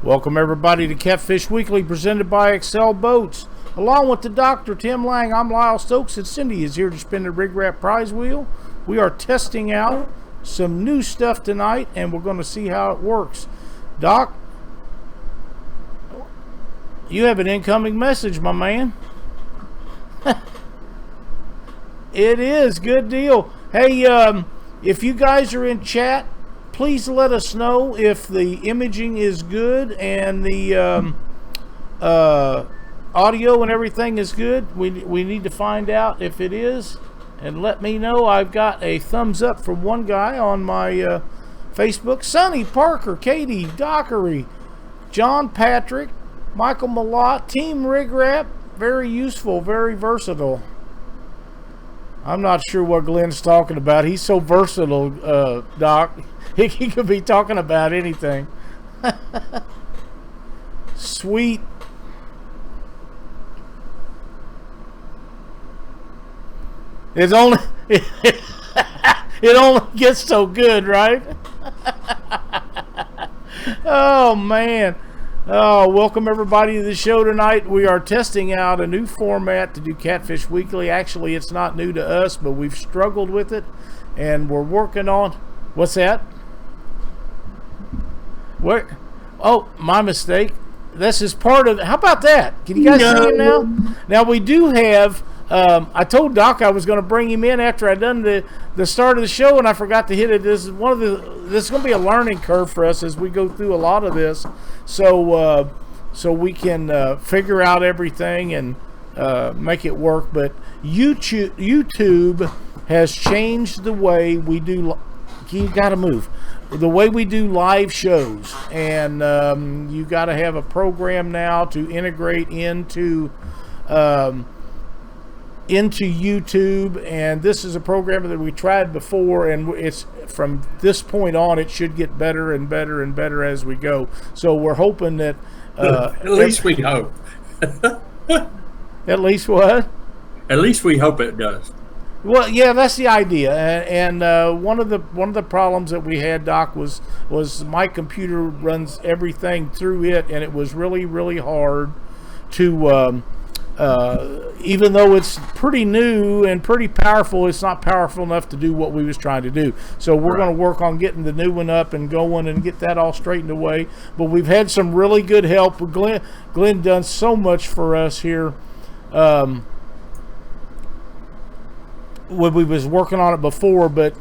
Welcome everybody to Catfish Weekly, presented by Excel Boats. Along with the Dr. Tim Lang, I'm Lyle Stokes, and Cindy is here to spin the RIGRAP prize wheel. We are testing out some new stuff tonight, and we're going to see how it works. Doc, you have an incoming message, my man. It is. Good deal. Hey, if you guys are in chat, please let us know if the imaging is good and the audio and everything is good. We need to find out if it is, and let me know. I've got a thumbs up from one guy on my Facebook. Sonny, Parker, Katie, Dockery, John Patrick, Michael Malott, Team RIGRAP. Very useful, very versatile. I'm not sure what Glenn's talking about. He's so versatile, Doc. He could be talking about anything. Sweet. It's only it only gets so good, right? Oh man. Oh, welcome everybody to the show tonight. We are testing out a new format to do Catfish Weekly. Actually, it's not new to us, but we've struggled with it, and we're working on... What's that? What? Oh, my mistake. This is part of... How about that? Can you guys see him now? Now, we do have... I told Doc I was going to bring him in after I done the start of the show, and I forgot to hit it. This is this is going to be a learning curve for us as we go through a lot of this, so we can figure out everything and make it work. But YouTube has changed the way we do. You got to move the way we do live shows, and you got to have a program now to integrate into YouTube, and this is a program that we tried before, and it's from this point on it should get better and better and better as we go. So we're hoping that at least we hope. At least what? At least we hope it does. Well, yeah, that's the idea. And one of the problems that we had, Doc, was my computer runs everything through it, and it was really, really hard to even though it's pretty new and pretty powerful, it's not powerful enough to do what we was trying to do. So we're going to work on getting the new one up and going and get that all straightened away. But we've had some really good help. Glenn done so much for us here. When we was working on it before, but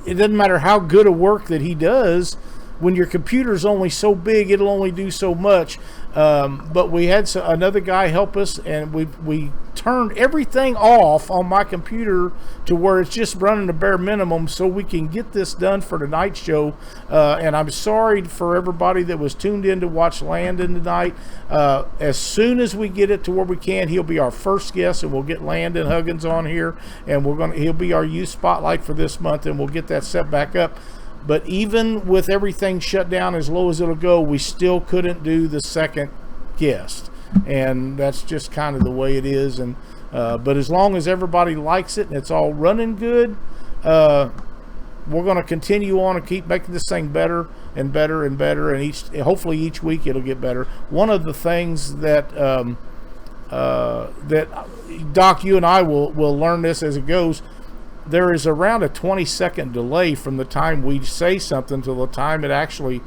it doesn't matter how good a work that he does. When your computer's only so big, it'll only do so much. But we had another guy help us, and we turned everything off on my computer to where it's just running the bare minimum so we can get this done for tonight's show. And I'm sorry for everybody that was tuned in to watch Landon tonight. As soon as we get it to where we can, he'll be our first guest, and we'll get Landon Huggins on here, and he'll be our youth spotlight for this month, and we'll get that set back up. But even with everything shut down as low as it'll go, we still couldn't do the second guest, and that's just kind of the way it is. And but as long as everybody likes it and it's all running good, we're going to continue on and keep making this thing better and better and better. And hopefully each week it'll get better. One of the things that that Doc, you and I will learn this as it goes. There is around a 20-second delay from the time we say something to the time it actually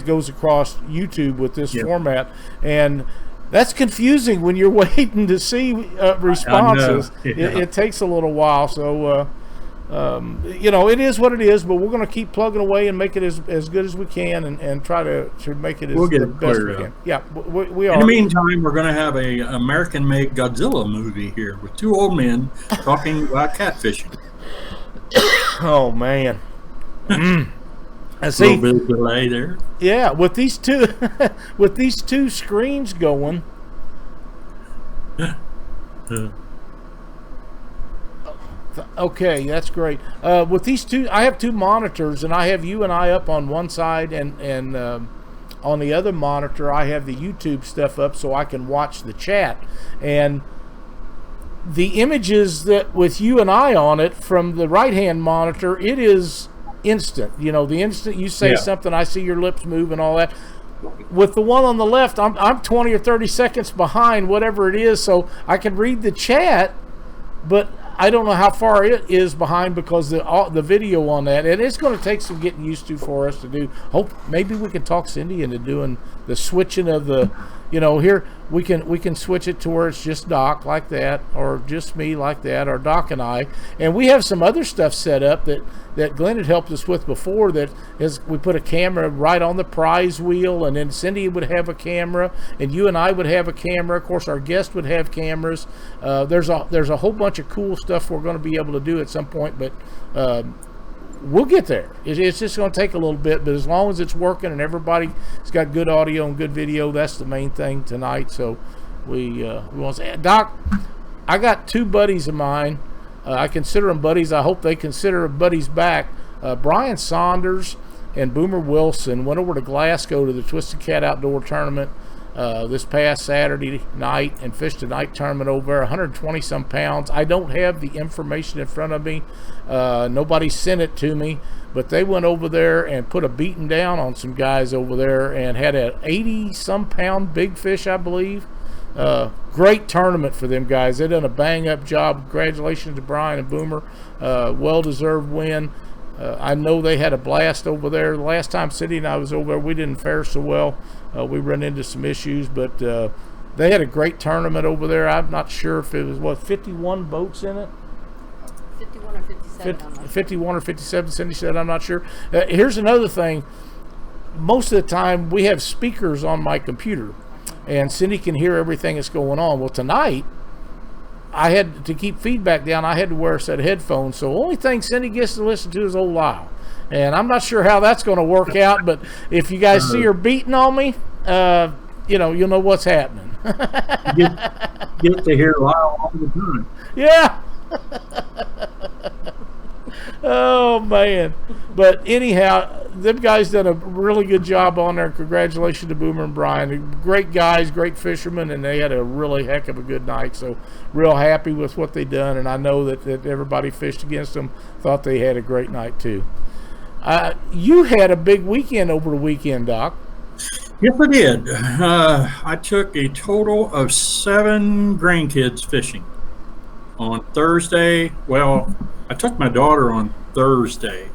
goes across YouTube with this format, and that's confusing when you're waiting to see responses. It takes a little while, so it is what it is. But we're going to keep plugging away and make it as good as we can, and try to make it as best we can. Yeah, we are. In the meantime, we're going to have a American-made Godzilla movie here with two old men talking about catfishing. Oh man. A little bit of delay there. Yeah, with these two screens going. Okay, that's great. With these two, I have two monitors, and I have you and I up on one side, and on the other monitor, I have the YouTube stuff up so I can watch the chat. And the images that with you and I on it from the right-hand monitor, it is instant. The instant you say something, I see your lips move and all that. with the one on the left, I'm 20 or 30 seconds behind, whatever it is, so I can read the chat, but I don't know how far it is behind because the video on that, and it's going to take some getting used to for us to do. Hope maybe we can talk Cindy into doing the switching of the, here we can switch it to where it's just Doc like that, or just me like that, or Doc and I. And we have some other stuff set up that Glenn had helped us with before. That is, we put a camera right on the prize wheel, and then Cindy would have a camera, and you and I would have a camera. Of course, our guest would have cameras. There's a whole bunch of cool stuff we're going to be able to do at some point, but we'll get there. It's just going to take a little bit, but as long as it's working and everybody's got good audio and good video, that's the main thing tonight. So we want to say, Doc, I got two buddies of mine. I consider them buddies. I hope they consider buddies back. Brian Saunders and Boomer Wilson went over to Glasgow to the Twisted Cat Outdoor Tournament this past Saturday night and fished a night tournament over 120 some pounds. I don't have the information in front of me. Nobody sent it to me, but they went over there and put a beating down on some guys over there and had an 80 some pound big fish, I believe. Great tournament for them guys. They done a bang up job. Congratulations to Brian and Boomer. Well deserved win. I know they had a blast over there. The last time Cindy and I was over there, we didn't fare so well. We run into some issues, but they had a great tournament over there. I'm not sure if it was 51 boats in it. 51 or 57. 51 or 57, Cindy said. I'm not sure. Here's another thing. Most of the time, we have speakers on my computer, and Cindy can hear everything that's going on. Well, tonight, I had to keep feedback down. I had to wear a set of headphones. So the only thing Cindy gets to listen to is old Lyle. And I'm not sure how that's going to work out, but if you guys see her beating on me, you'll know what's happening. Get to hear Lyle all the time. Yeah. Oh, man. But anyhow, them guys done a really good job on there. Congratulations to Boomer and Brian. They're great guys, great fishermen, and they had a really heck of a good night. So real happy with what they done, and I know that everybody fished against them thought they had a great night too. You had a big weekend over the weekend, Doc. Yes, I did. I took a total of 7 grandkids fishing on Thursday. Well, I took my daughter on Thursday.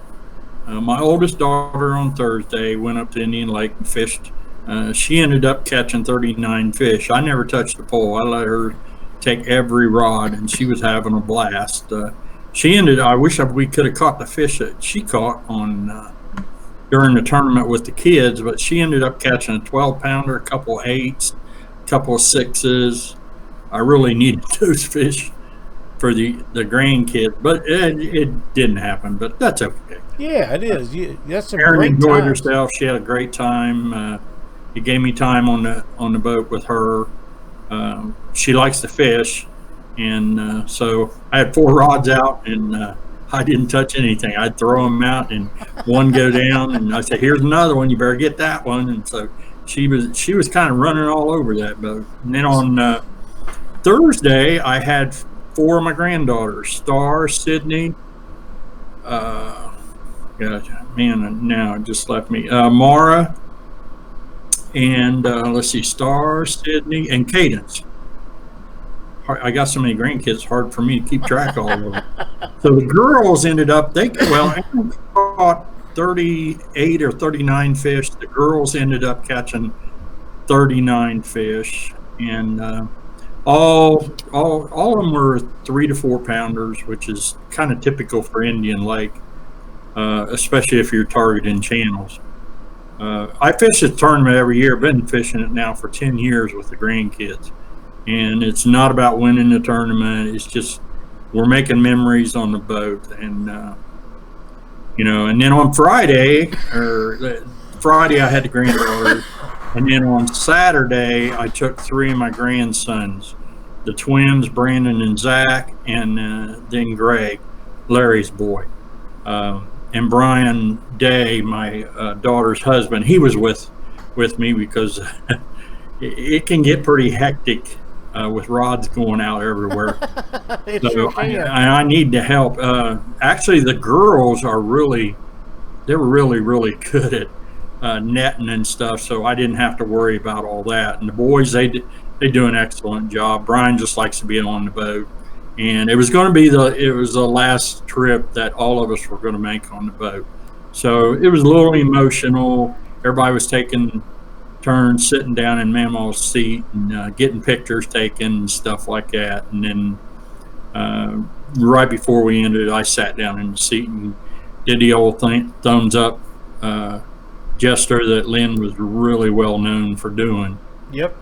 My oldest daughter on Thursday went up to Indian Lake and fished. She ended up catching 39 fish. I never touched the pole. I let her take every rod, and she was having a blast. I wish we could have caught the fish that she caught on during the tournament with the kids, but she ended up catching a 12-pounder, a couple of 8s, a couple of 6s. I really needed those fish for the grandkids, but it didn't happen, but that's okay. Yeah, it is. That's a Erin great enjoyed time. herself. She had a great time. It gave me time on the boat with her. She likes to fish, and so I had 4 rods out, and I didn't touch anything. I'd throw them out, and one go down, and I said, "Here's another one. You better get that one." And so she was kind of running all over that boat. And then on Thursday, I had 4 of my granddaughters: Star, Sydney. Now it just left me. Mara, and let's see, Star, Sydney, and Cadence. I got so many grandkids, hard for me to keep track of all of them. So the girls ended up, Aaron caught 38 or 39 fish. The girls ended up catching 39 fish, and all of them were 3 to 4 pounders, which is kind of typical for Indian Lake, especially if you're targeting channels. I fish this tournament every year. I've been fishing it now for 10 years with the grandkids. And it's not about winning the tournament. It's just we're making memories on the boat. And, and then on Friday I had the granddaughters. And then on Saturday, I took 3 of my grandsons, the twins, Brandon and Zach, and then Greg, Larry's boy. And Brian Day, my daughter's husband, he was with me because it can get pretty hectic with rods going out everywhere. So I need to help. Actually, the girls they're really, really good netting and stuff, so I didn't have to worry about all that. And the boys, they do an excellent job. Brian just likes to be on the boat, and it was going to be the last trip that all of us were going to make on the boat. So it was a little emotional. Everybody was taking turns sitting down in Mamaw's seat and getting pictures taken and stuff like that. And then right before we ended, I sat down in the seat and did the old thumbs up gesture that Lynn was really well known for doing. Yep.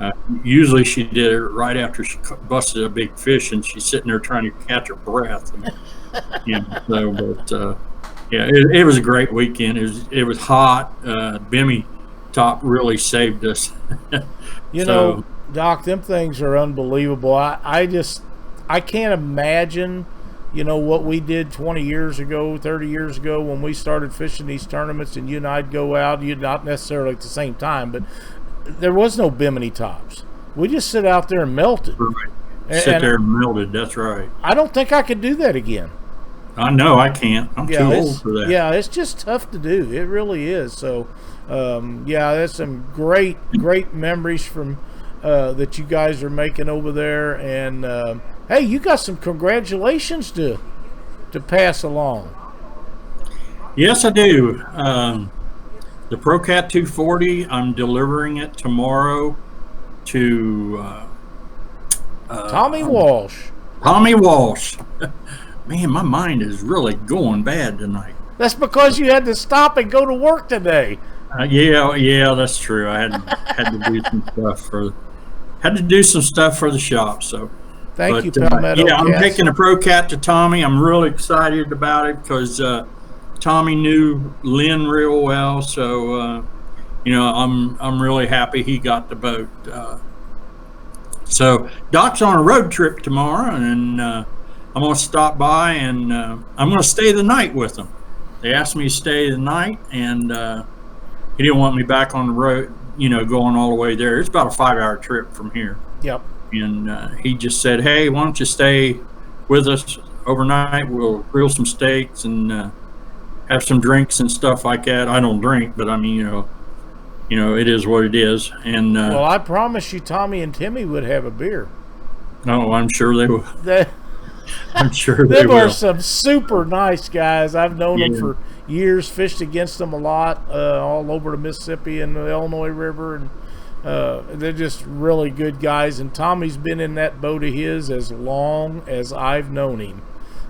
Usually she did it right after she busted a big fish, and she's sitting there trying to catch her breath. And, yeah, it was a great weekend. It was hot. Bimmy top really saved us. You know, Doc, them things are unbelievable. I can't imagine, what we did 20 years ago, 30 years ago when we started fishing these tournaments, and you and I'd go out, not necessarily at the same time, but there was no bimini tops. We just sit out there and melted. Right. Sit there and melted, that's right. I don't think I could do that again. I know I can't. I'm too old for that. Yeah, it's just tough to do. It really is. So, that's some great memories from that you guys are making over there. And hey, you got some congratulations to pass along. Yes, I do. The ProCat 240, I'm delivering it tomorrow to Tommy Walsh. Tommy Walsh. Man, my mind is really going bad tonight. That's because you had to stop and go to work today. Yeah, that's true. I had to do some stuff for the shop. So thank you, Palmetto. I'm taking a ProCat to Tommy. I'm really excited about it because Tommy knew Lynn real well. So I'm really happy he got the boat. So Doc's on a road trip tomorrow, and I'm going to stop by, and I'm going to stay the night with them. They asked me to stay the night, and he didn't want me back on the road, going all the way there. It's about a 5-hour trip from here. Yep. And he just said, hey, why don't you stay with us overnight? We'll grill some steaks and have some drinks and stuff like that. I don't drink, but I mean, it is what it is. And well, I promise you, Tommy and Timmy would have a beer. Oh, I'm sure they will. I'm sure they will. They are some super nice guys. I've known them for years, fished against them a lot, all over the Mississippi and the Illinois River, and they're just really good guys. And Tommy's been in that boat of his as long as I've known him.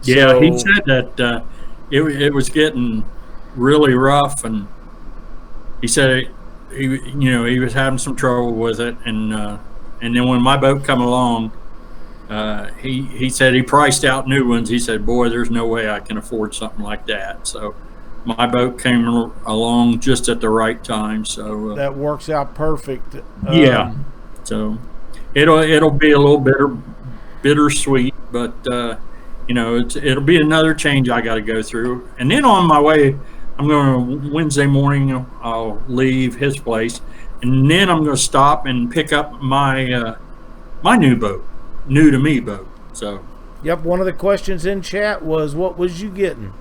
Yeah, he said that it was getting really rough, and he said he was having some trouble with it, and then when my boat come along. He said he priced out new ones. He said, boy, there's no way I can afford something like that. So my boat came along just at the right time. So that works out perfect. Yeah. So it'll be a little bittersweet, but it'll be another change I got to go through. And then on my way, I'm going to Wednesday morning. I'll leave his place, and then I'm going to stop and pick up my my new boat. New to me boat. So yep, one of the questions in chat was, what was you getting?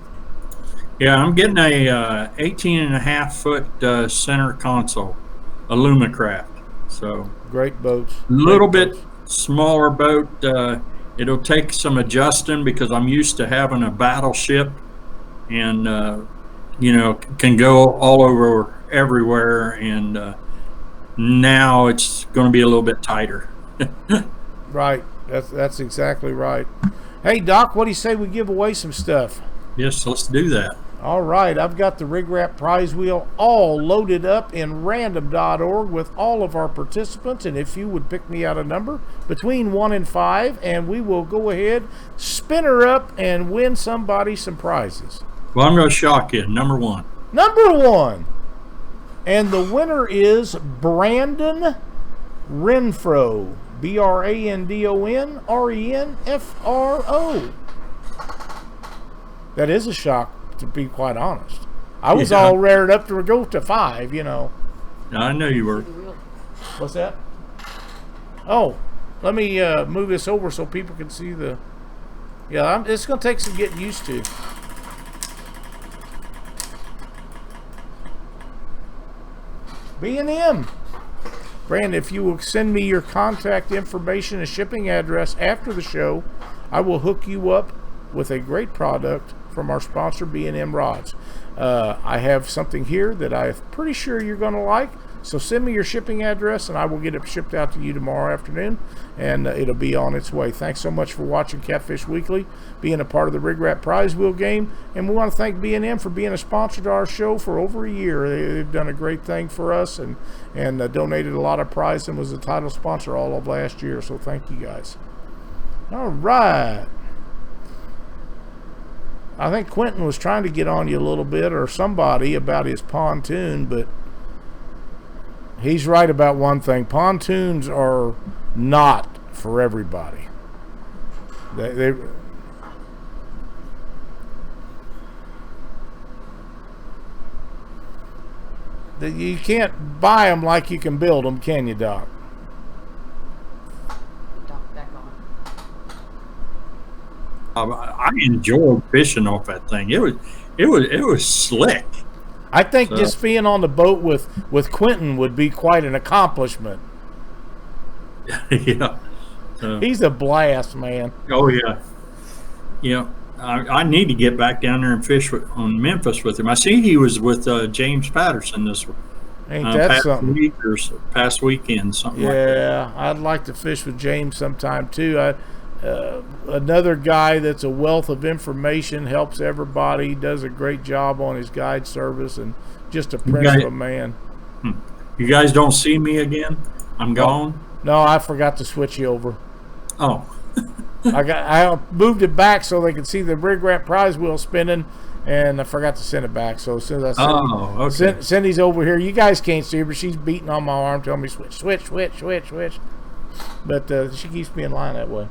Yeah, I'm getting a 18.5 foot center console, a Lumacraft. So great boats. A little bit smaller boat. It'll take some adjusting because I'm used to having a battleship, and can go all over everywhere, and now it's going to be a little bit tighter. Right. That's exactly right. Hey, Doc, what do you say we give away some stuff? Yes, let's do that. All right. I've got the RIGRAP prize wheel all loaded up in random.org with all of our participants. And if you would pick me out a number between 1 and 5, and we will go ahead, spin her up, and win somebody some prizes. Well, I'm going to shock you. Number 1. Number 1. And the winner is Brandon Renfro. BRANDONRENFRO. That is a shock, to be quite honest. I was all rared up to go to 5, I know you were. What's that? Oh, let me move this over so people can see the... Yeah, it's going to take some getting used to. B&M. Brandon, if you will send me your contact information and shipping address after the show, I will hook you up with a great product from our sponsor, B&M Rods. I have something here that I'm pretty sure you're going to like. So send me your shipping address, and I will get it shipped out to you tomorrow afternoon, and it'll be on its way. Thanks so much for watching Catfish Weekly, being a part of the RIGRAP prize wheel game, and we want to thank B&M for being a sponsor to our show for over a year. They've done a great thing for us and donated a lot of prize and was the title sponsor all of last year, so thank you guys. All right. I think Quentin was trying to get on you a little bit, or somebody, about his pontoon, but he's right about one thing. Pontoons are not for everybody. You can't buy them like you can build them, can you, Doc? Doc, back on. I enjoyed fishing off that thing. It was slick. I think just being on the boat with Quentin would be quite an accomplishment. Yeah. He's a blast, man. Oh, yeah. Yeah. I need to get back down there and fish on Memphis with him. I see he was with James Patterson this Ain't that past something? week or past weekend, something like that. Yeah, I'd like to fish with James sometime, too. Another guy that's a wealth of information, helps everybody, does a great job on his guide service, and just a prince of a man. You guys don't see me again? I'm gone? No, I forgot to switch you over. Oh. I moved it back so they could see the RIGRAP prize wheel spinning, and I forgot to send it back. So as soon as I send Cindy's over here, you guys can't see her, but she's beating on my arm, telling me switch. But she keeps me in line that way.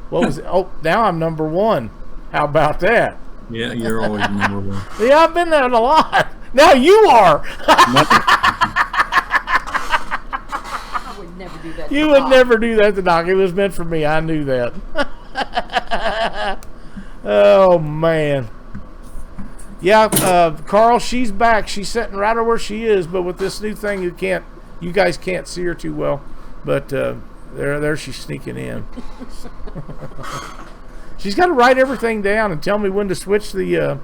What was it? Oh, now I'm number one. How about that? Yeah, you're always number one. Yeah, I've been there a lot. Now you are. I would never do that. You would never do that to Doc. It was meant for me. I knew that. Oh, man. Yeah, Carl, she's back. She's sitting right where she is, but with this new thing, you guys can't see her too well. But there she's sneaking in. She's got to write everything down and tell me when to switch the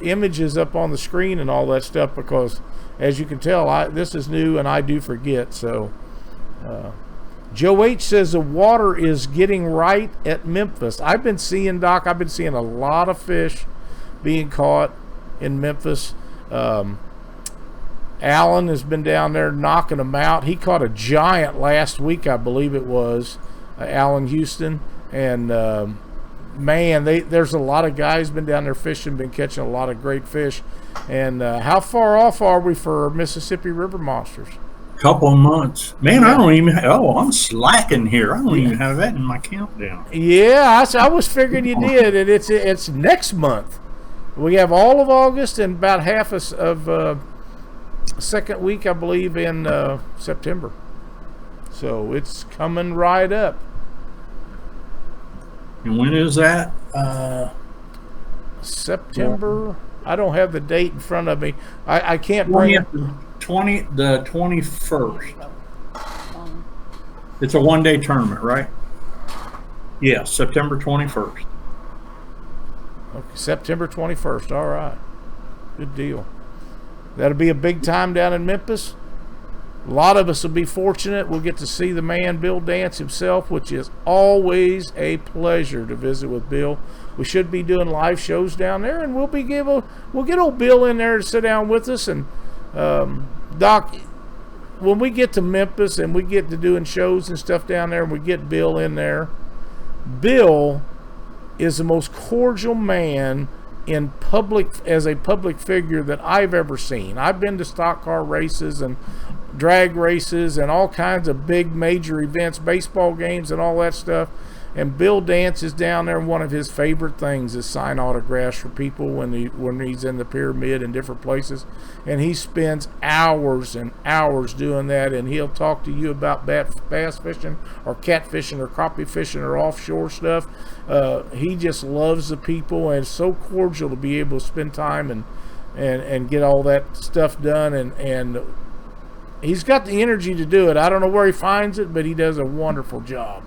images up on the screen and all that stuff, because as you can tell, this is new and I do forget. So Joe H says the water is getting right at Memphis. I've been seeing, Doc, a lot of fish being caught in Memphis. Alan has been down there knocking them out. He caught a giant last week, I believe it was, Alan Houston. And man, there's a lot of guys been down there fishing, been catching a lot of great fish. And how far off are we for Mississippi River monsters? Couple of months. Man, I don't even I'm slacking here. I don't even have that in my countdown. Yeah, I was figuring you did. And it's next month. We have all of August and about half of second week, I believe, in September. So it's coming right up. And when is that? September. I don't have the date in front of me. I can't bring it. The 21st. It's a one-day tournament, right? Yeah, September 21st. Okay, September 21st. All right. Good deal. That'll be a big time down in Memphis. A lot of us will be fortunate. We'll get to see the man, Bill Dance himself, which is always a pleasure to visit with Bill. We should be doing live shows down there, and we'll get old Bill in there to sit down with us. And Doc, when we get to Memphis and we get to doing shows and stuff down there, and we get Bill in there, Bill is the most cordial man in public, as a public figure, that I've ever seen. I've been to stock car races and drag races and all kinds of big major events, baseball games and all that stuff. And Bill Dance is down there, and one of his favorite things is sign autographs for people when he's in the pyramid and different places. And he spends hours and hours doing that, and he'll talk to you about bass fishing or catfishing or crappie fishing or offshore stuff. He just loves the people, and it's so cordial to be able to spend time and and get all that stuff done, and he's got the energy to do it. I don't know where he finds it, but he does a wonderful job.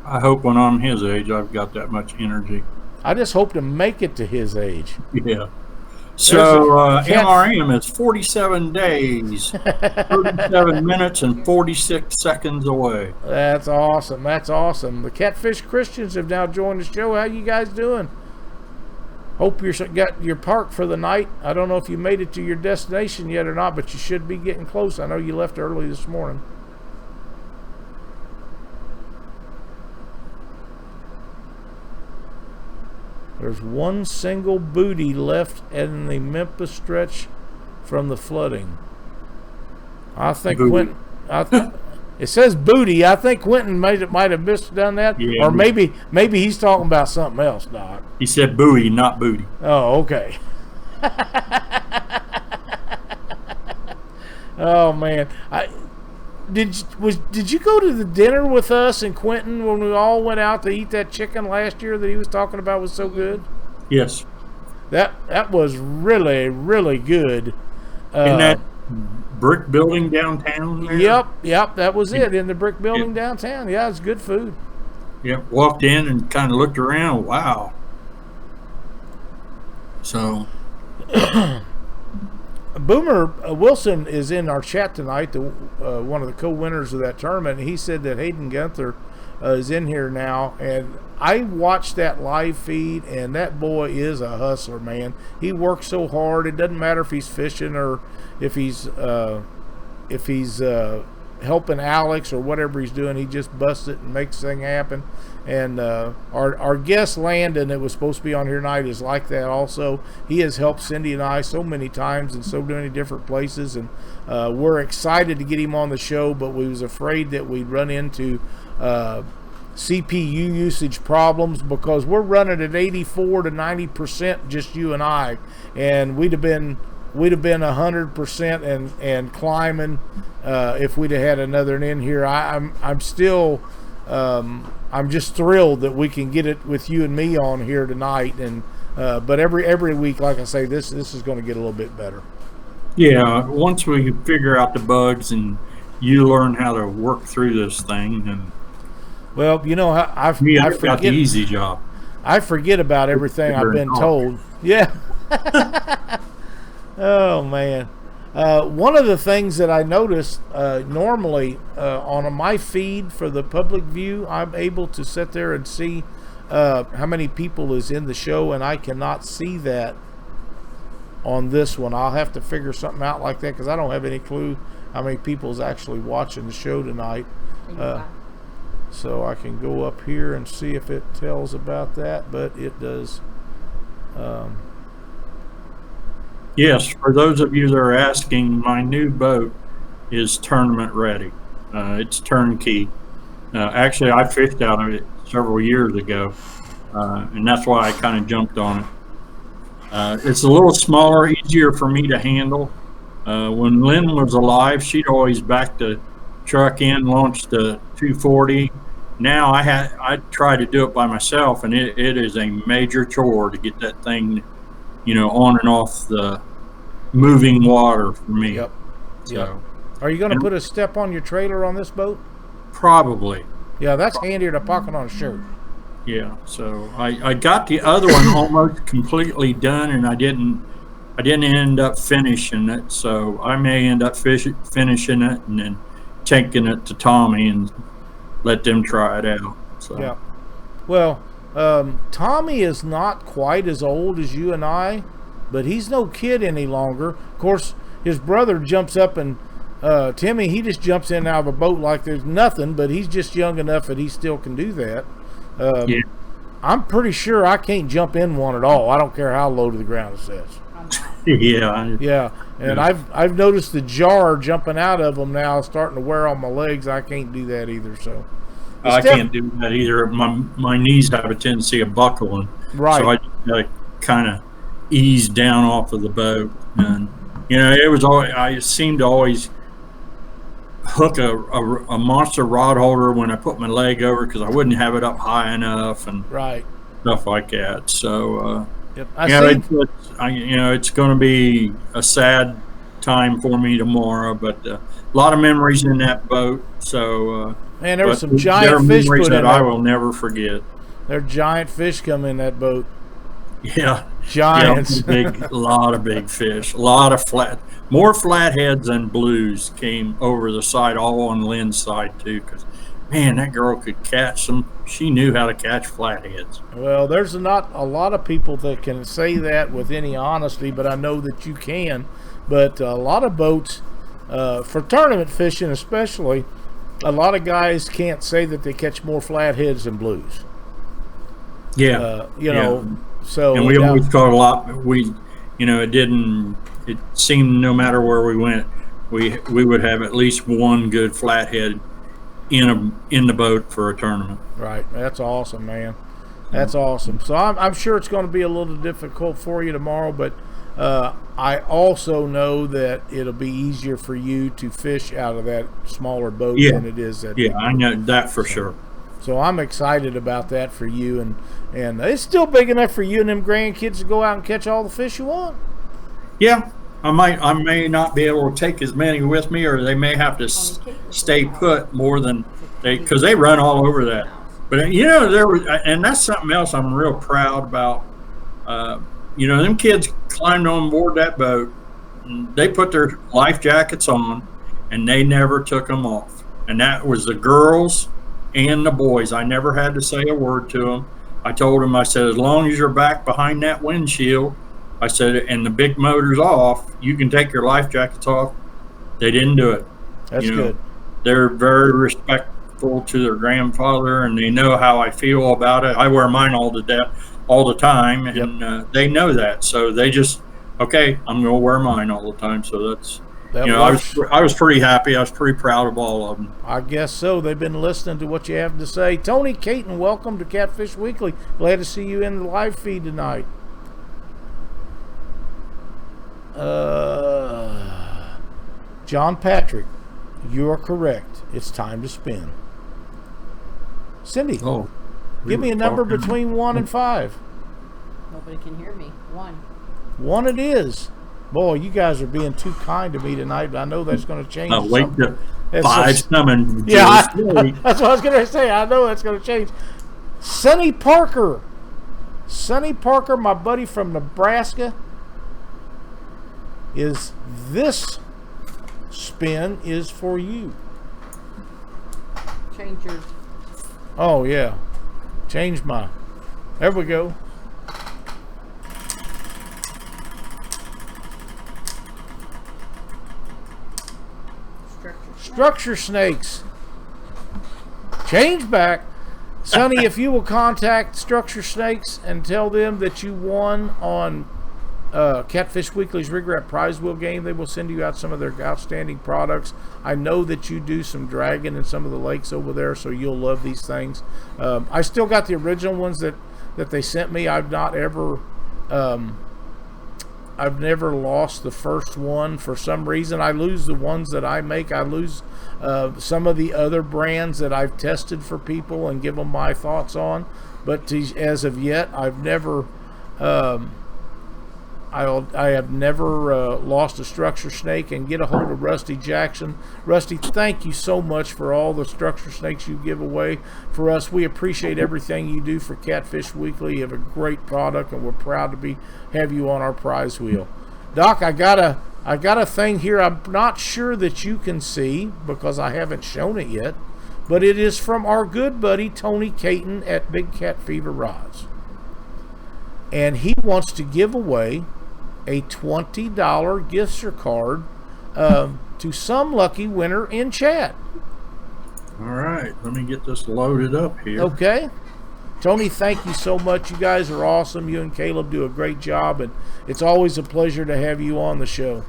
I hope when I'm his age, I've got that much energy. I just hope to make it to his age. Yeah. So MRM is 47 days, 37 minutes, and 46 seconds away. That's awesome. That's awesome. The Catfish Christians have now joined the show. How you guys doing? Hope you got your park for the night. I don't know if you made it to your destination yet or not, but you should be getting close. I know you left early this morning. There's one single booty left in the Memphis stretch from the flooding. I think Booty. Quentin. It says booty. I think Quentin might have done that, Yeah. or maybe he's talking about something else, Doc. He said buoy, not booty. Oh, okay. Oh man, did you go to the dinner with us and Quentin when we all went out to eat that chicken last year that he was talking about was so good? Yes. That was really, really good. In that brick building downtown there? Yep, that was it, in the brick building downtown. Yeah, it's good food. Yep. Walked in and kind of looked around. Wow. So. Boomer Wilson is in our chat tonight, one of the co-winners of that tournament. He said that Hayden Gunther is in here now, and I watched that live feed, and that boy is a hustler, man. He works so hard. It doesn't matter if he's fishing or if he's helping Alex or whatever he's doing. He just busts it and makes things happen. And our guest Landon that was supposed to be on here tonight is like that also. He has helped Cindy and I so many times in so many different places, and we're excited to get him on the show, but we was afraid that we'd run into CPU usage problems because we're running at 84 to 90% just you and I, and we'd have been 100% and climbing if we'd have had another one in here. I'm still I'm just thrilled that we can get it with you and me on here tonight, and but every week, like I say, this is going to get a little bit better. Yeah, once we figure out the bugs and you learn how to work through this thing, and well, you know, I got the easy job. I forget about everything I've been told. Yeah. Oh man. One of the things that I noticed normally on my feed for the public view, I'm able to sit there and see how many people is in the show, and I cannot see that on this one. I'll have to figure something out like that because I don't have any clue how many people is actually watching the show tonight. So I can go up here and see if it tells about that, but it does. Yes, for those of you that are asking, my new boat is tournament ready. It's turnkey. Actually, I fished out of it several years ago, and that's why I kind of jumped on it. It's a little smaller, easier for me to handle. When Lynn was alive, she'd always back the truck in, launch the 240. Now I try to do it by myself, and it is a major chore to get that thing, on and off the moving water for me. Yep. So, yep. Are you going to put a step on your trailer on this boat? Probably. Yeah, that's handier to pocket on a shirt. Yeah. So I got the other one almost completely done, and I didn't end up finishing it. So I may end up finishing it and then taking it to Tommy and let them try it out. So. Yeah. Well, Tommy is not quite as old as you and I, but he's no kid any longer. Of course, his brother jumps up and Timmy, he just jumps in and out of a boat like there's nothing, but he's just young enough that he still can do that. Yeah. I'm pretty sure I can't jump in one at all. I don't care how low to the ground it says. Yeah. Yeah, and Yeah. I've noticed the jar jumping out of them now starting to wear on my legs. I can't do that either. So I can't do that either. My knees have a tendency of buckling. Right. So I kind of ease down off of the boat, and it was always, I seemed to always hook a monster rod holder when I put my leg over because I wouldn't have it up high enough and right. stuff like that. So Yep. It's going to be a sad time for me tomorrow, but a lot of memories in that boat. So, Man, there was but some giant are fish memories put in that I that. will never forget. There are giant fish come in that boat. Yeah, Giants. a lot of big fish, a lot of more flatheads than blues came over the side, all on Lynn's side too. Because man, that girl could catch some. She knew how to catch flatheads. Well, there's not a lot of people that can say that with any honesty, but I know that you can. But a lot of boats, for tournament fishing especially, a lot of guys can't say that they catch more flatheads than blues. Yeah, So and we always caught a lot. It seemed no matter where we went, we would have at least one good flathead in the boat for a tournament. Right. That's awesome, man. That's awesome. So I'm sure it's going to be a little difficult for you tomorrow, but I also know that it'll be easier for you to fish out of that smaller boat than it is that. Yeah, I know that for sure. So I'm excited about that for you, and it's still big enough for you and them grandkids to go out and catch all the fish you want. Yeah, I may not be able to take as many with me, or they may have to stay put more than because they run all over that. But and that's something else I'm real proud about. Them kids climbed on board that boat. And they put their life jackets on, and they never took them off. And that was the girls and the boys. I never had to say a word to them. I told them, I said, as long as you're back behind that windshield, I said, and the big motor's off, you can take your life jackets off. They didn't do it. That's good. They're very respectful to their grandfather, and they know how I feel about it. I wear mine all the time, and they know that. So they just, okay, I'm going to wear mine all the time. So I was pretty happy. I was pretty proud of all of them. I guess so. They've been listening to what you have to say. Tony Caton, welcome to Catfish Weekly. Glad to see you in the live feed tonight. John Patrick, you are correct. It's time to spin. Cindy, give me a number between 1 and 5. Nobody can hear me. 1. 1 it is. Boy, you guys are being too kind to me tonight, but I know that's going to change. Wait, 5's coming. Yeah, that's what I was going to say. I know that's going to change. Sonny Parker, my buddy from Nebraska, is this spin is for you. Change yours. Oh, yeah. Change mine. There we go. Structure snakes. Change back. Sonny, if you will contact Structure Snakes and tell them that you won on Catfish Weekly's RIGRAP prize wheel game, they will send you out some of their outstanding products. I know that you do some dragging in some of the lakes over there, so you'll love these things. I still got the original ones that they sent me. I've never lost the first one. For some reason, I lose the ones that I make. I lose some of the other brands that I've tested for people and give them my thoughts on. But as of yet, I've never... I have never lost a structure snake. And get a hold of Rusty Jackson. Rusty, thank you so much for all the structure snakes you give away for us. We appreciate everything you do for Catfish Weekly. You have a great product, and we're proud to have you on our prize wheel. Doc, I got a thing here. I'm not sure that you can see because I haven't shown it yet, but it is from our good buddy Tony Caton at Big Cat Fever Rods, and he wants to give away a $20 gift card to some lucky winner in chat. All right, let me get this loaded up here. Okay. Tony, thank you so much. You guys are awesome. You and Caleb do a great job, and it's always a pleasure to have you on the show.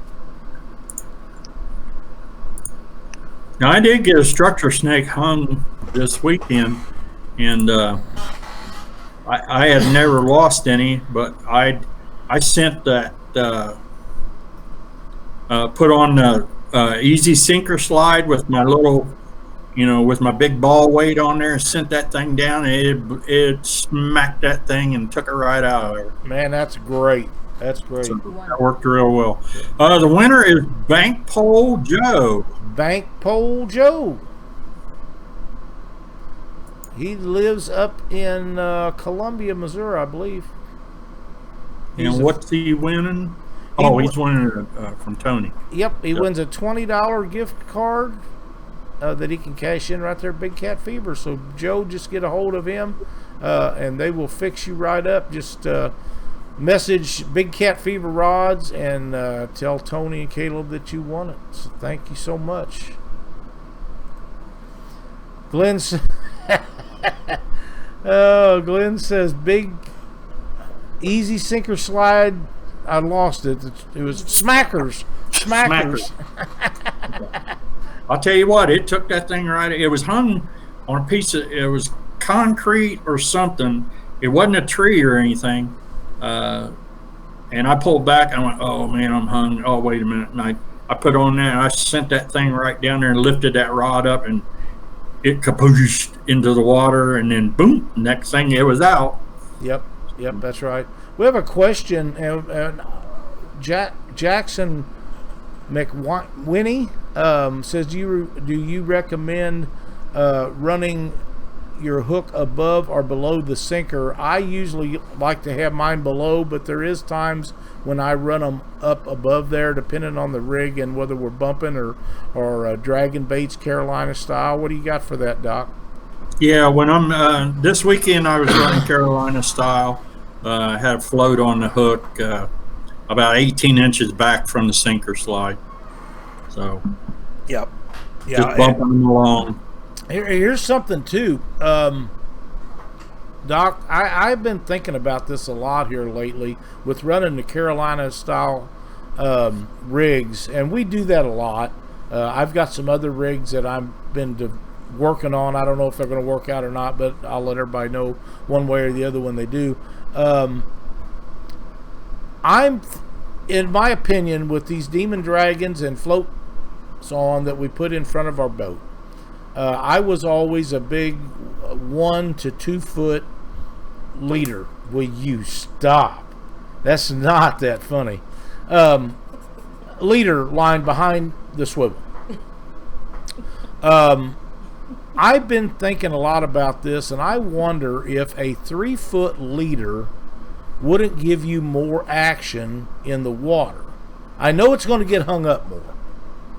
Now, I did get a structure snake hung this weekend, and I had never lost any, but I sent that put on the easy sinker slide with my little with my big ball weight on there, and sent that thing down, and it smacked that thing and took it right out of there. Man, that's great. That's great. So that worked real well. The winner is Bank Pole Joe. Bank Pole Joe. He lives up in Columbia, Missouri, I believe. And what's he winning? He's winning from Tony. Yep, he wins a $20 gift card that he can cash in right there at Big Cat Fever. So, Joe, just get a hold of him, and they will fix you right up. Just message Big Cat Fever Rods and tell Tony and Caleb that you won it. So, thank you so much. Glenn says, big, easy sinker slide. I lost it. It was Smackers. I'll tell you what, it took that thing right. It was hung on a piece of, it was concrete or something. It wasn't a tree or anything. And I pulled back. I went, oh man, I'm hung. Oh, wait a minute. And I put on that. I sent that thing right down there and lifted that rod up, and it kapooshed into the water, and then boom, next thing it was out. Yep, that's right. We have a question. Jackson McWinnie says, do you recommend running your hook above or below the sinker? I usually like to have mine below, but there is times when I run them up above there, depending on the rig and whether we're bumping or dragging baits Carolina style. What do you got for that, Doc? Yeah, when I'm this weekend I was running Carolina style. I had a float on the hook about 18 inches back from the sinker slide. So Yep. Just bumping them along. Here's something too, Doc. I've been thinking about this a lot here lately with running the Carolina style rigs, and we do that a lot. I've got some other rigs that I've been working on. I don't know if they're going to work out or not, but I'll let everybody know one way or the other when they do. I'm, in my opinion, with these Demon Dragons and floats on that we put in front of our boat, I was always a big 1 to 2 foot leader. Will you stop? That's not that funny. Leader line behind the swivel. I've been thinking a lot about this, and I wonder if a 3 foot leader wouldn't give you more action in the water. I know it's going to get hung up more,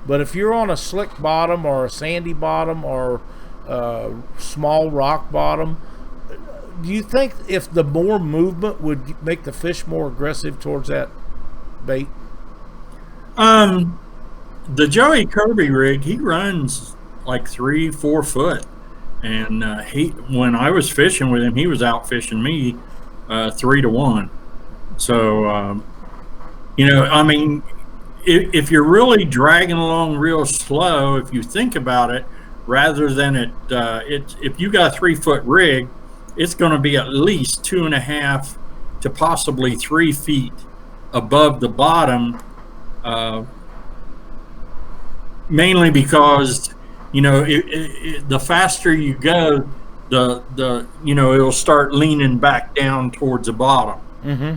but if you're on a slick bottom or a sandy bottom or small rock bottom, do you think if the more movement would make the fish more aggressive towards that bait? The Joey Kirby rig, he runs like 3-4 foot, and when I was fishing with him, he was out fishing me 3 to 1. So I mean, if you're really dragging along real slow, if you think about it, rather than if you got a 3 foot rig, it's going to be at least 2.5 to possibly 3 feet above the bottom, mainly because the faster you go, the it'll start leaning back down towards the bottom. Mm-hmm.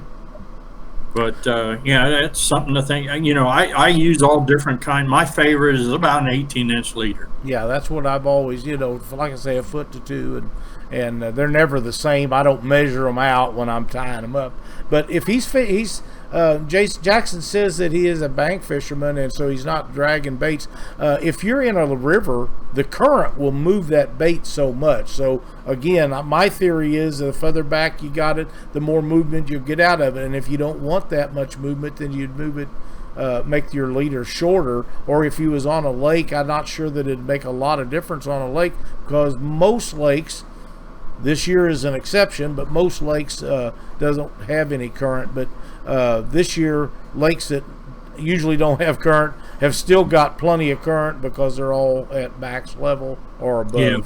But that's something to think. I use all different kind. My favorite is about an 18-inch leader. Yeah, that's what I've always, like I say, 1 foot to 2, and they're never the same. I don't measure them out when I'm tying them up. But if Jackson says that he is a bank fisherman, and so he's not dragging baits. If you're in a river, the current will move that bait so much. So again, my theory is the further back you got it, the more movement you'll get out of it. And if you don't want that much movement, then you'd move it, make your leader shorter. Or if you was on a lake, I'm not sure that it'd make a lot of difference on a lake, because most lakes, this year is an exception, but most lakes doesn't have any current. But this year, lakes that usually don't have current have still got plenty of current because they're all at max level or above. Yeah.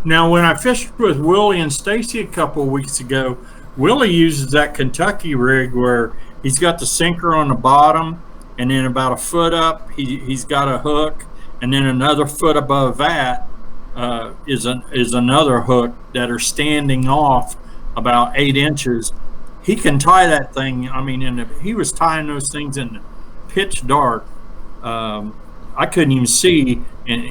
Now, when I fished with Willie and Stacy a couple of weeks ago, Willie uses that Kentucky rig where he's got the sinker on the bottom, and then about 1 foot up, he's got a hook, and then another foot above that is another hook that are standing off about 8 inches. He can tie that thing. I mean, he was tying those things in the pitch dark. I couldn't even see, and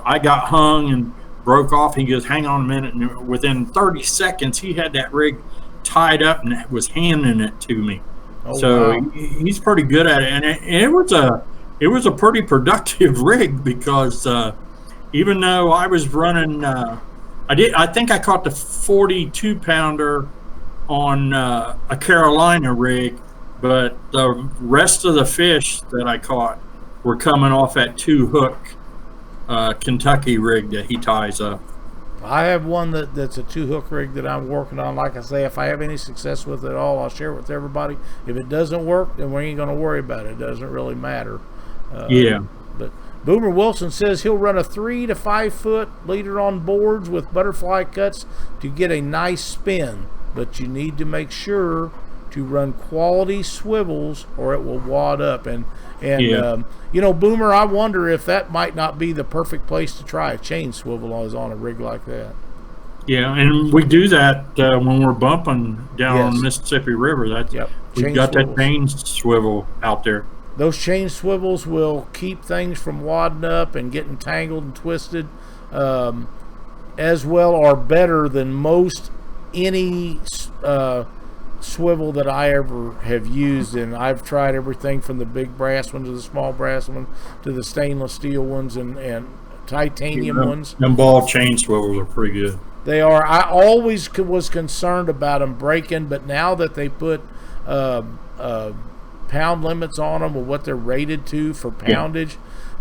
I got hung and broke off. He goes, "Hang on a minute," and within 30 seconds, he had that rig tied up and was handing it to me. Oh, So wow. he's pretty good at it, and it was a pretty productive rig because even though I was running, I think I caught the 42 pounder on a Carolina rig, but the rest of the fish that I caught were coming off that 2-hook Kentucky rig that he ties up. I have one that's a 2-hook rig that I'm working on. Like I say, if I have any success with it at all, I'll share it with everybody. If it doesn't work, then we ain't going to worry about it. It doesn't really matter. Yeah. But Boomer Wilson says he'll run a 3 to 5 foot leader on boards with butterfly cuts to get a nice spin. But you need to make sure to run quality swivels or it will wad up. And Boomer, I wonder if that might not be the perfect place to try a chain swivel on a rig like that. Yeah, and we do that when we're bumping down the Mississippi River. We've got that chain swivel out there. Those chain swivels will keep things from wadding up and getting tangled and twisted, as well or better than most any swivel that I ever have used. And I've tried everything from the big brass one to the small brass one to the stainless steel ones and titanium ones. Them ball chain swivels are pretty good. They are. I always was concerned about them breaking, but now that they put pound limits on them or what they're rated to for poundage,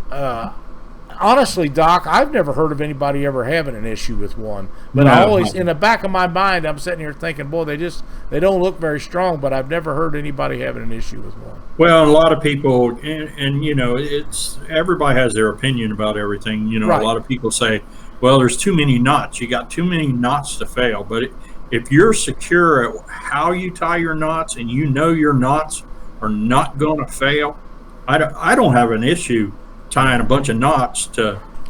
honestly, Doc, I've never heard of anybody ever having an issue with one. But I always, in the back of my mind, I'm sitting here thinking, boy, they don't look very strong, but I've never heard anybody having an issue with one. Well, a lot of people, and it's everybody has their opinion about everything. Right. A lot of people say, well, there's too many knots. You got too many knots to fail. But if you're secure at how you tie your knots and your knots are not going to fail, I don't have an issue tying a bunch of knots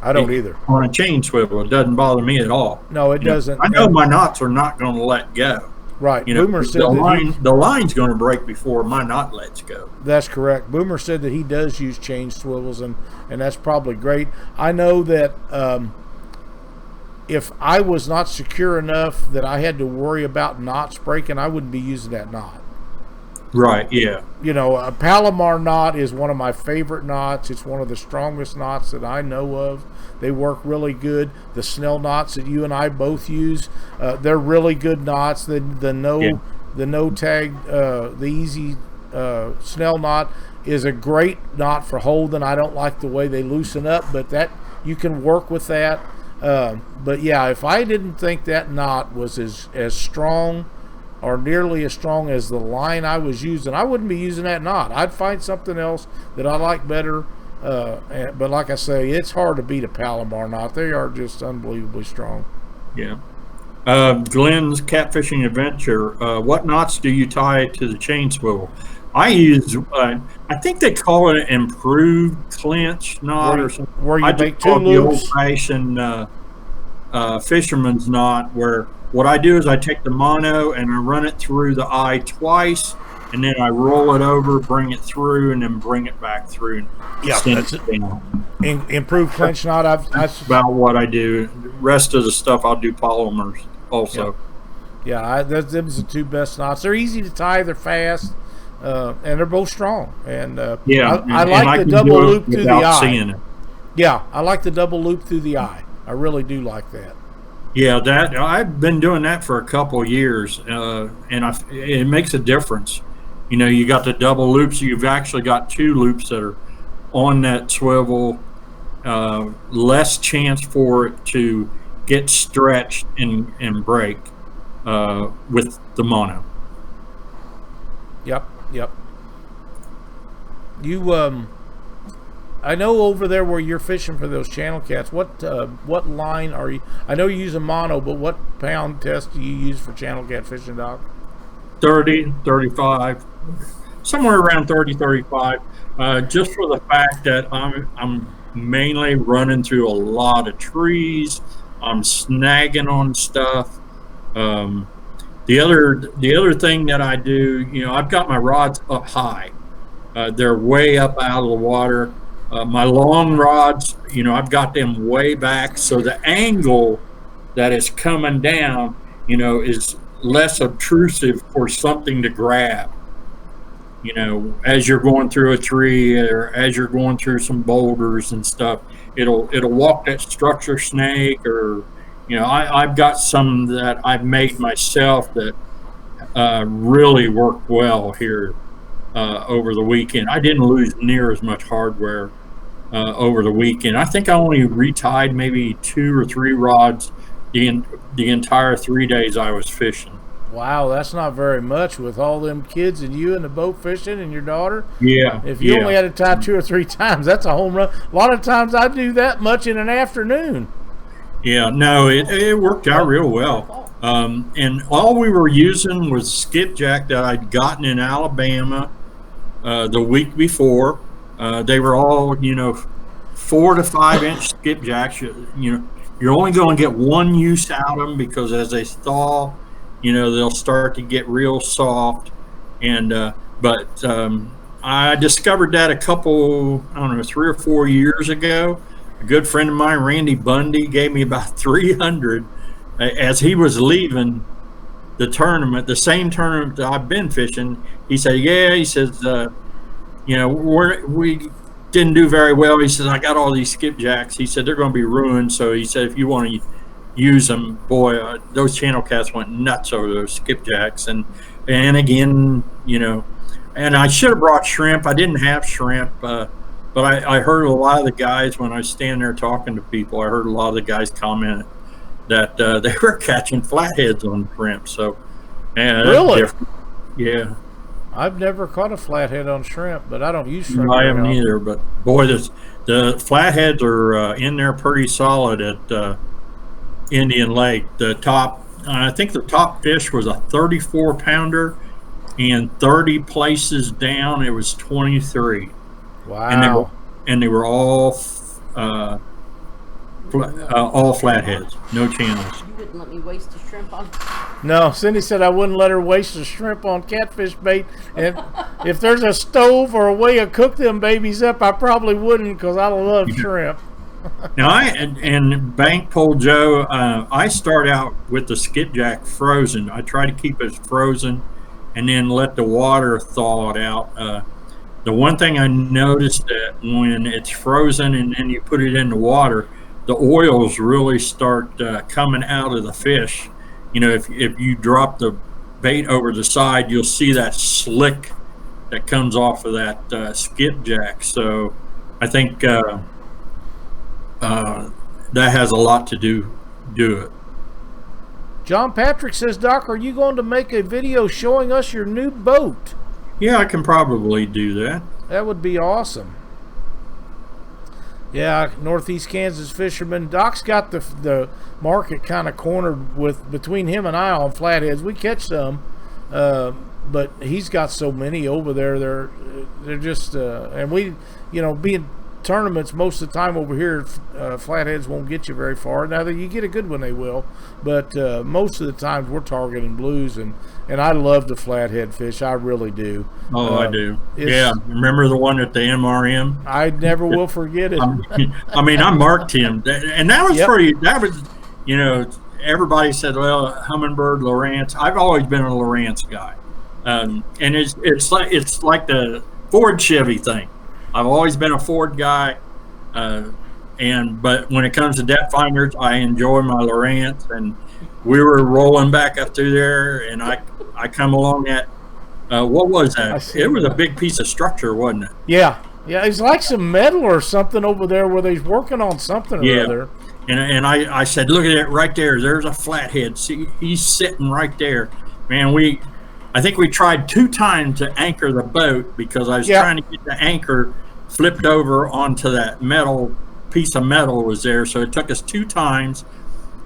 I don't either. On a chain swivel. It doesn't bother me at all. No, it doesn't. I know my knots are not going to let go. Right. Boomer said the line's going to break before my knot lets go. That's correct. Boomer said that he does use chain swivels, and that's probably great. I know that if I was not secure enough that I had to worry about knots breaking, I wouldn't be using that knot. Right, yeah. A Palomar knot is one of my favorite knots. It's one of the strongest knots that I know of. They work really good. The Snell knots that you and I both use, they're really good knots. The no tag, the easy Snell knot is a great knot for holding. I don't like the way they loosen up, but that you can work with that. But yeah, if I didn't think that knot was as strong or nearly as strong as the line I was using, I wouldn't be using that knot. I'd find something else that I like better. But like I say, it's hard to beat a Palomar knot. They are just unbelievably strong. Yeah. Glenn's Catfishing Adventure. What knots do you tie to the chain swivel? I use, I think they call it an improved clinch knot or something. Where you make two the loops. old-fashioned fisherman's knot, where what I do is I take the mono and I run it through the eye twice, and then I roll it over, bring it through, and then bring it back through. Yeah, that's it. Improved clinch knot. That's about what I do. The rest of the stuff I'll do polymers also. Yeah, those are the two best knots. They're easy to tie. They're fast, and they're both strong. And I like the double loop through the eye. Seeing it. Yeah, I like the double loop through the eye. I really do like that. Yeah, that I've been doing that for a couple of years, and it makes a difference. You got the double loops. You've actually got two loops that are on that swivel. Less chance for it to get stretched and break with the mono. Yep. You I know over there where you're fishing for those channel cats, what line are you? I know you use a mono, but what pound test do you use for channel cat fishing, Doc? 30, 35, somewhere around 30, 35. Just for the fact that I'm mainly running through a lot of trees. I'm snagging on stuff. Um, the other thing that I do, I've got my rods up high. They're way up out of the water. My long rods, I've got them way back, so the angle that is coming down, is less obtrusive for something to grab. As you're going through a tree or as you're going through some boulders and stuff, it'll walk that structure snake, or I've got some that I've made myself that really worked well here over the weekend. I didn't lose near as much hardware over the weekend. I think I only retied maybe 2 or 3 rods the entire 3 days I was fishing. Wow, that's not very much with all them kids and you and the boat fishing and your daughter. Yeah. If you only had to tie 2 or 3 times, that's a home run. A lot of times I do that much in an afternoon. Yeah, no, it worked out real well. And all we were using was skipjack that I'd gotten in Alabama the week before. They were all, 4 to 5 inch skipjacks. You're only going to get one use out of them because as they thaw, they'll start to get real soft. And but I discovered that a couple, 3 or 4 years ago. A good friend of mine, Randy Bundy, gave me about 300 as he was leaving the tournament, the same tournament that I've been fishing. He said, "Yeah," he says, we didn't do very well. He says, "I got all these skipjacks." He said, "They're going to be ruined." So he said, "If you want to use them, boy, those channel cats went nuts over those skipjacks." And again, and I should have brought shrimp. I didn't have shrimp. But I heard a lot of the guys, when I stand there talking to people, I heard a lot of the guys comment that they were catching flatheads on shrimp. So, yeah, really? Yeah. I've never caught a flathead on shrimp, but I don't use shrimp. No, I haven't either. But boy, the flatheads are in there pretty solid at Indian Lake. I think the top fish was a 34 pounder, and 30 places down, it was 23. Wow. And they were all flatheads, no channels. You wouldn't let me waste a shrimp on. No, Cindy said I wouldn't let her waste a shrimp on catfish bait. And if there's a stove or a way to cook them babies up, I probably wouldn't because I love shrimp. Now, and Bank Pole Joe, I start out with the skipjack frozen. I try to keep it frozen and then let the water thaw it out. The one thing I noticed that when it's frozen and then you put it in the water, the oils really start coming out of the fish. If you drop the bait over the side, you'll see that slick that comes off of that skipjack. So I think that has a lot to do it. John Patrick says, "Doc, are you going to make a video showing us your new boat?" Yeah, I can probably do that. That would be awesome. Yeah, Northeast Kansas fisherman. Doc's got the market kind of cornered between him and I on flatheads. We catch some, but he's got so many over there. They're just and we, being tournaments most of the time over here, flatheads won't get you very far. Now that you get a good one, they will, but most of the times we're targeting blues, and I love the flathead fish. I really do. Oh, I do. Yeah, remember the one at the MRM? I never will forget it. I marked him, and that was pretty. That was, everybody said, "Well, Humminbird, Lowrance." I've always been a Lowrance guy, and it's like the Ford Chevy thing. I've always been a Ford guy, but when it comes to depth finders, I enjoy my Lowrance. And we were rolling back up through there, and I come along that. What was that? It was a big piece of structure, wasn't it? Yeah, it's like some metal or something over there where they're working on something or other. And I said, "Look at it right there. There's a flathead. See, he's sitting right there, man." I think we tried 2 times to anchor the boat because I was trying to get the anchor flipped over onto that piece of metal was there. So it took us 2 times,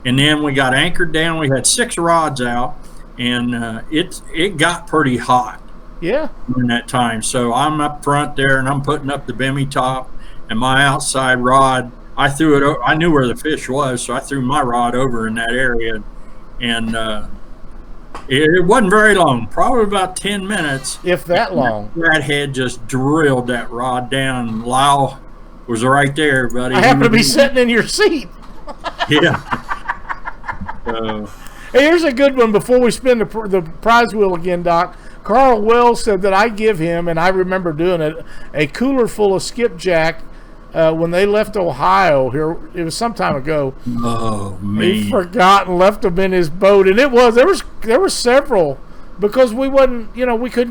and then we got anchored down. We had 6 rods out, and it got pretty hot. Yeah. During that time. So I'm up front there, and I'm putting up the bimmy top, and my outside rod, I threw it. I knew where the fish was, so I threw my rod over in that area, and it wasn't very long, probably about 10 minutes. If that long. That head just drilled that rod down. Lyle was right there, buddy. I happen to be sitting in your seat. Yeah. Hey, here's a good one before we spin the prize wheel again, Doc. Carl Wells said that I give him, and I remember doing it, a cooler full of skipjack when they left Ohio. Here, it was some time ago. Oh man! He forgot and left them in his boat, and there were several because we couldn't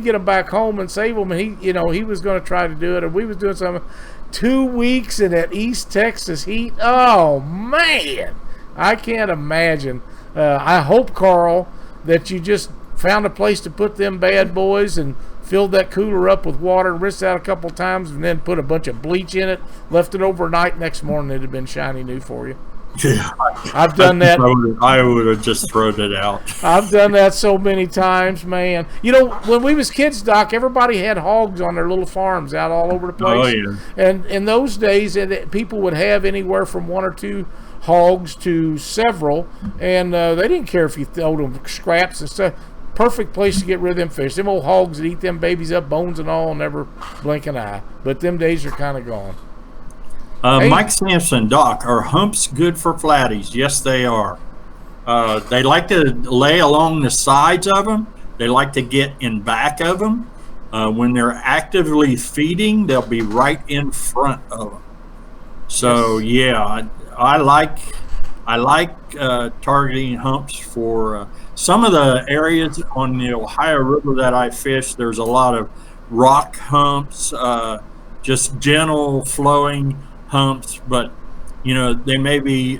get them back home and save them, and he was going to try to do it, and we was doing something. 2 weeks in that East Texas heat. Oh man, I can't imagine. I hope, Carl, that you just found a place to put them bad boys and filled that cooler up with water and rinsed out a couple times and then put a bunch of bleach in it, left it overnight. Next morning it'd have been shiny new for you. Yeah, I've done that. I would have just thrown it out. I've done that so many times, man. When we was kids, Doc, everybody had hogs on their little farms out all over the place. Oh, yeah. And in those days, people would have anywhere from 1 or 2 hogs to several, and they didn't care if you throw them scraps and stuff. Perfect place to get rid of them fish. Them old hogs that eat them babies up, bones and all, never blink an eye. But them days are kind of gone. Hey. Mike Sampson, Doc, are humps good for flatties? Yes, they are. They like to lay along the sides of them. They like to get in back of them. When they're actively feeding, they'll be right in front of them. So yeah, I like targeting humps for some of the areas on the Ohio River that I fish. There's a lot of rock humps, just gentle flowing humps, but they may be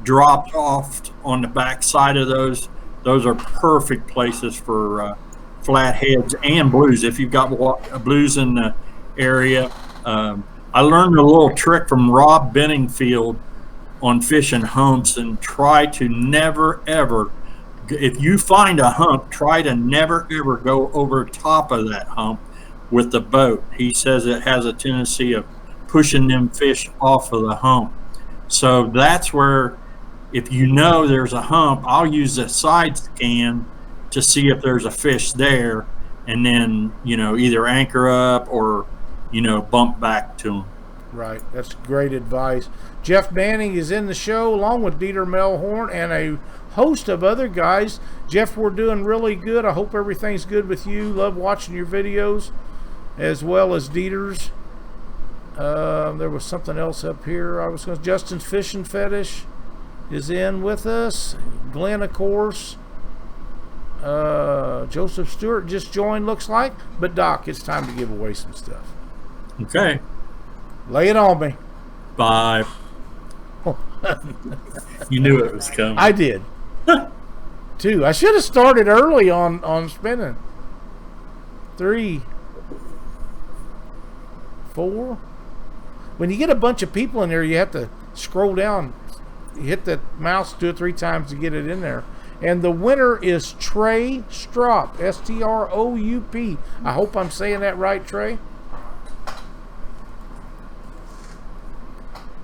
dropped off on the back side of those. Those are perfect places for flatheads and blues. If you've got blues in the area, I learned a little trick from Rob Benningfield on fishing humps, and try to never ever, if you find a hump, try to never ever go over top of that hump with the boat. He says it has a tendency of pushing them fish off of the hump. So that's where, if there's a hump, I'll use a side scan to see if there's a fish there, and then either anchor up or bump back to them. Right, that's great advice. Jeff Manning is in the show along with Dieter Melhorn and a host of other guys. Jeff, we're doing really good. I hope everything's good with you. Love watching your videos as well as Dieter's. There was something else up here. Justin's Fishing Fetish is in with us. Glenn, of course. Joseph Stewart just joined, looks like. But Doc, it's time to give away some stuff. Okay. Lay it on me. 5. You knew it was coming. I did. 2. I should have started early on spinning. 3. 4. When you get a bunch of people in there, you have to scroll down. You hit the mouse 2 or 3 times to get it in there. And the winner is Trey Stroup, Stroup. I hope I'm saying that right, Trey.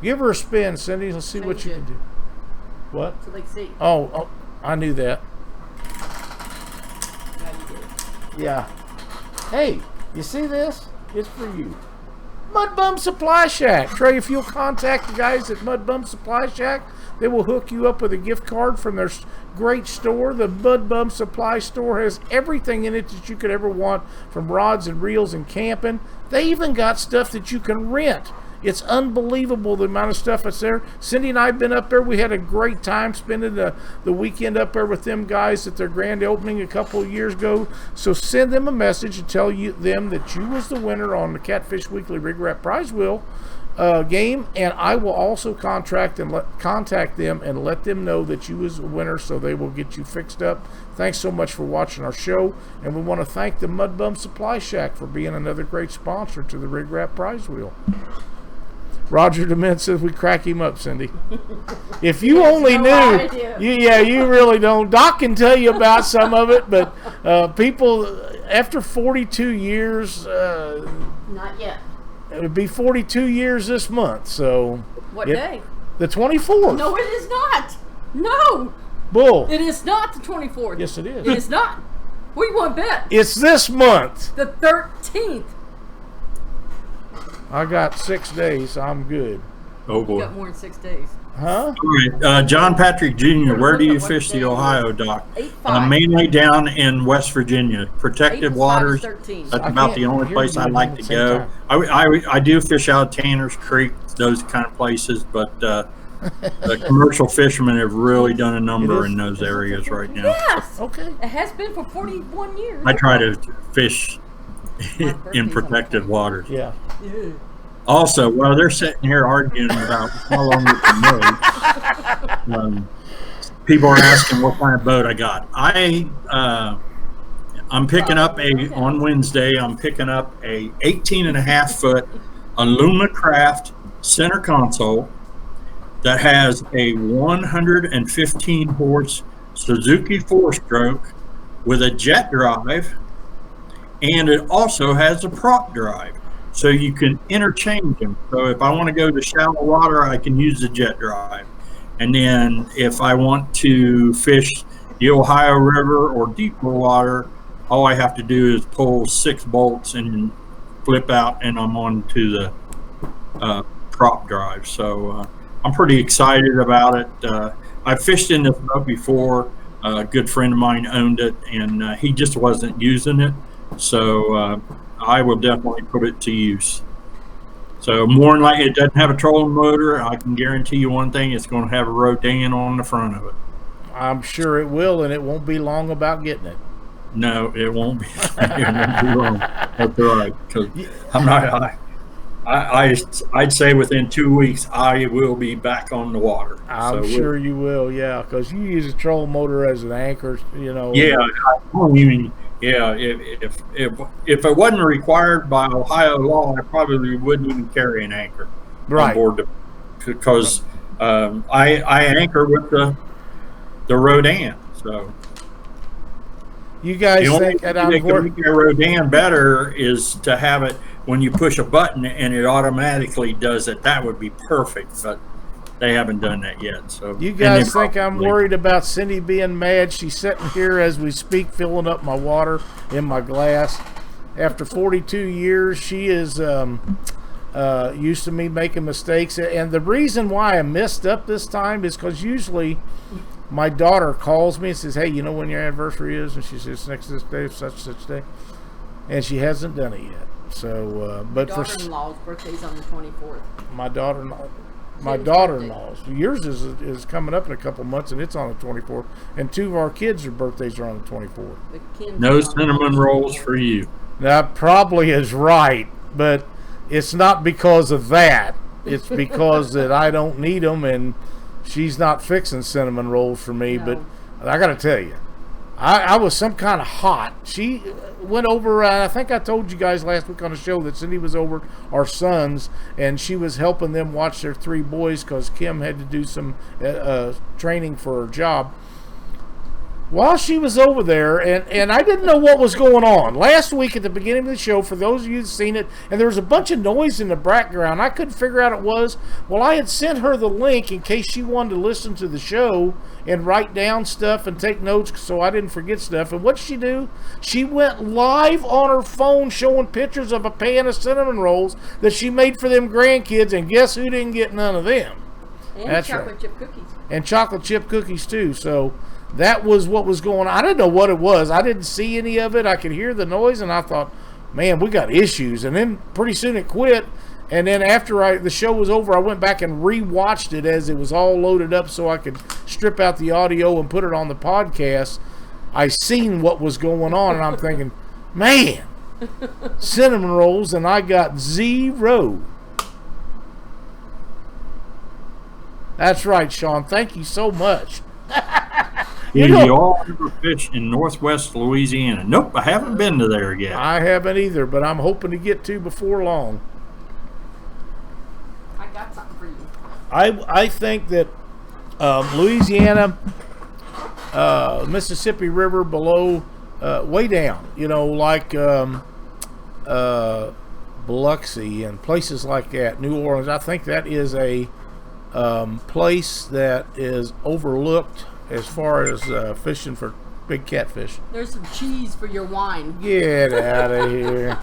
Give her a spin, Cindy. Let's see what you can do. What? So they see. Oh, I knew that. Yeah. Hey, you see this? It's for you. Mud Bum Supply Shack. Trey, if you'll contact the guys at Mud Bum Supply Shack, they will hook you up with a gift card from their great store. The Mud Bum Supply Store has everything in it that you could ever want, from rods and reels and camping. They even got stuff that you can rent. It's unbelievable the amount of stuff that's there. Cindy and I have been up there. We had a great time spending the weekend up there with them guys at their grand opening a couple of years ago. So send them a message and tell them that you was the winner on the Catfish Weekly RIGRAP prize wheel game, and I will also contact them and let them know that you was a winner, so they will get you fixed up. Thanks so much for watching our show, and we want to thank the Mud Bum Supply Shack for being another great sponsor to the RIGRAP prize wheel. Roger DeMint says we crack him up, Cindy. If you only knew, you really don't. Doc can tell you about some of it, but people, after 42 years, not yet. It would be 42 years this month. So What day? The 24th. No, it is not. No, Bull. it is not the 24th. Yes, it is. It is not. What do you want to bet? It's this month. The 13th. I got 6 days. I'm good. Oh You boy. got more than 6 days. Huh? All right, John Patrick Jr., where do you Look at fish what the day Ohio it is. dock? 8-5. Mainly down in West Virginia, 8 protected plus 5 is waters. 13. That's I about can't the only hear place you I at like the to same go. time. I do fish out of Tanner's Creek, those kind of places, but the commercial fishermen have really done a number It is. in those areas right now. Yes. Okay. It has been for 41 years. I try to fish My in birthday's on the protected 24th. waters. Yeah. Ew. Also, while they're sitting here arguing about how long we can wait, people are asking what kind of boat I got. I'm picking up on Wednesday. I'm picking up a 18.5-foot Alumacraft center console that has a 115 horse Suzuki 4-stroke with a jet drive, and it also has a prop drive. So you can interchange them. So if I want to go to shallow water, I can use the jet drive. And then if I want to fish the Ohio River or deeper water, all I have to do is pull 6 bolts and flip out, and I'm on to the prop drive. So I'm pretty excited about it. I've fished in this boat before. A good friend of mine owned it, and he just wasn't using it. So I will definitely put it to use. So more than likely, it doesn't have a trolling motor. I can guarantee you one thing: it's going to have a Rodan on the front of it. I'm sure it will, and it won't be long about getting it. No, it won't be. It won't be long. That's right. Because I'm not. I'd say within 2 weeks I will be back on the water. I'm sure you will, yeah, because you use a troll motor as an anchor, you know. Yeah, I don't even. Yeah, if it wasn't required by Ohio law, I probably wouldn't even carry an anchor on board, because I anchor with the Rodan. So you guys the only think thing that I'm that can make a Rodan better is to have it when you push a button and it automatically does it. That would be perfect, but they haven't done that yet. So you guys think I'm worried about Cindy being mad? She's sitting here as we speak, filling up my water in my glass. After 42 years, she is used to me making mistakes. And the reason why I messed up this time is because usually my daughter calls me and says, hey, you know when your anniversary is? And she says, next this day, such day. And she hasn't done it yet. So, but for daughter-in-law's birthday's on the 24th. my daughter-in-law's. Yours is coming up in a couple months, and it's on the 24th. And 2 of our kids' birthdays are on the 24th. No cinnamon rolls for you. That probably is right, but it's not because of that. It's because that I don't need them, and she's not fixing cinnamon rolls for me. No. But I got to tell you, I was some kind of hot. She went over, I think I told you guys last week on the show that Cindy was over our sons, and she was helping them watch their 3 boys because Kim had to do some training for her job. While she was over there, and I didn't know what was going on. Last week at the beginning of the show, for those of you who've seen it, and there was a bunch of noise in the background. I couldn't figure out what it was. Well, I had sent her the link in case she wanted to listen to the show and write down stuff and take notes so I didn't forget stuff. And what did she do? She went live on her phone showing pictures of a pan of cinnamon rolls that she made for them grandkids, and guess who didn't get none of them? And That's chocolate right. chip cookies. And chocolate chip cookies too. So that was what was going on. I didn't know what it was. I didn't see any of it. I could hear the noise, and I thought, man, we got issues. And then pretty soon it quit. And then after the show was over, I went back and re-watched it as it was all loaded up so I could strip out the audio and put it on the podcast. I seen what was going on, and I'm thinking, man, cinnamon rolls, and I got 0. That's right, Sean. Thank you so much. Do you all ever fish in Northwest Louisiana? Nope, I haven't been to there yet. I haven't either, but I'm hoping to get to before long. I got something for you. I think that Louisiana, Mississippi River below, way down, you know, like Biloxi and places like that, New Orleans. I think that is a place that is overlooked as far as fishing for big catfish. There's some cheese for your wine. Get out of here.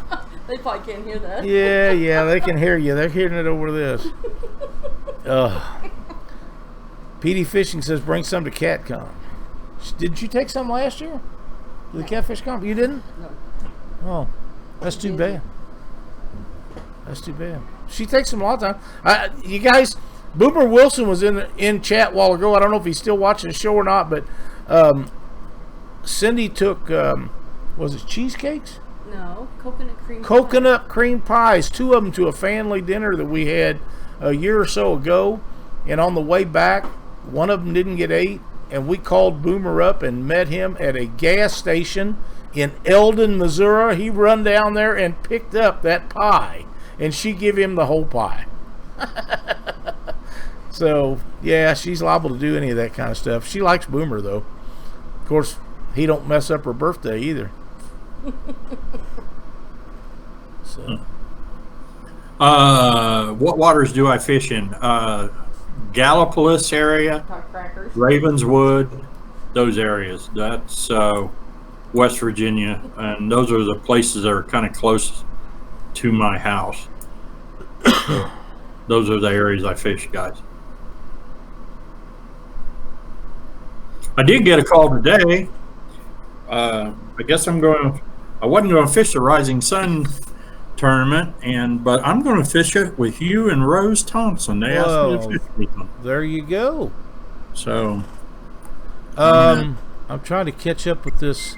They probably can't hear that. Yeah, they can hear you. They're hearing it over this. PD Fishing says bring some to CatCon. Did you take some last year? The Catfish Comp? You didn't? No. Oh, that's too bad. That's too bad. She takes them a lot of time. You guys, Boomer Wilson was in chat a while ago. I don't know if he's still watching the show or not, but Cindy took, was it cheesecakes? No, coconut cream. Coconut cream pies, 2 of them to a family dinner that we had a year or so ago. And on the way back, one of them didn't get ate, and we called Boomer up and met him at a gas station in Eldon, Missouri. He run down there and picked up that pie, and she give him the whole pie. So, yeah, she's liable to do any of that kind of stuff. She likes Boomer, though. Of course, he don't mess up her birthday either. So. What waters do I fish in? Gallipolis area, Crackers. Ravenswood, those areas. That's West Virginia, and those are the places that are kind of close to my house. Those are the areas I fish, guys. I did get a call today. I guess I wasn't going to fish the Rising Sun tournament, but I'm going to fish it with you and Rose Thompson. They asked me to fish with them. There you go. So, I'm trying to catch up with this.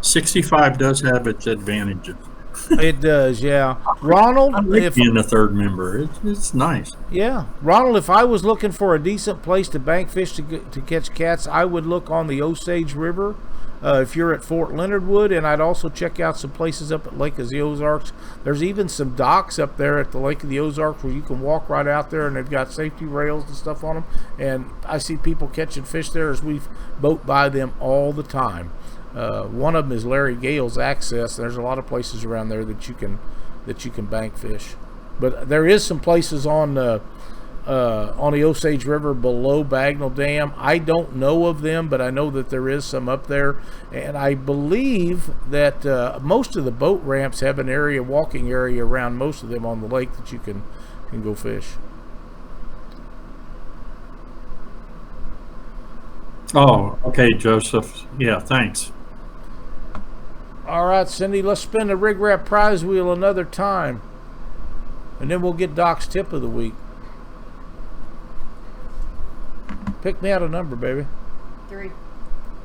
65 does have its advantages. It does, yeah. Ronald, I like being a third member. It's nice. Yeah, Ronald. If I was looking for a decent place to bank fish to catch cats, I would look on the Osage River. If you're at Fort Leonard Wood, and I'd also check out some places up at Lake of the Ozarks. There's even some docks up there at the Lake of the Ozarks where you can walk right out there, and they've got safety rails and stuff on them. And I see people catching fish there as we boat by them all the time. One of them is Larry Gale's Access. There's a lot of places around there that you can bank fish. But there is some places on the Osage River below Bagnell Dam. I don't know of them, but I know that there is some up there. And I believe that most of the boat ramps have an area, walking area around most of them on the lake that you can go fish. Oh, okay, Joseph. Yeah, thanks. All right, Cindy, let's spin the Rig Wrap prize wheel another time. And then we'll get Doc's tip of the week. Pick me out a number, baby. 3.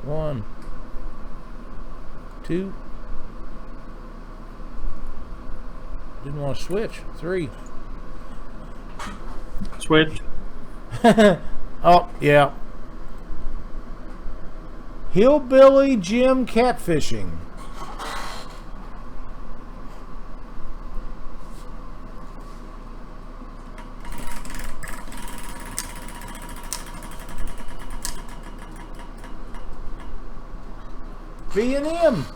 1, 2. Didn't want to switch. 3. Switch. Oh, yeah. Hillbilly Jim Catfishing. B&M.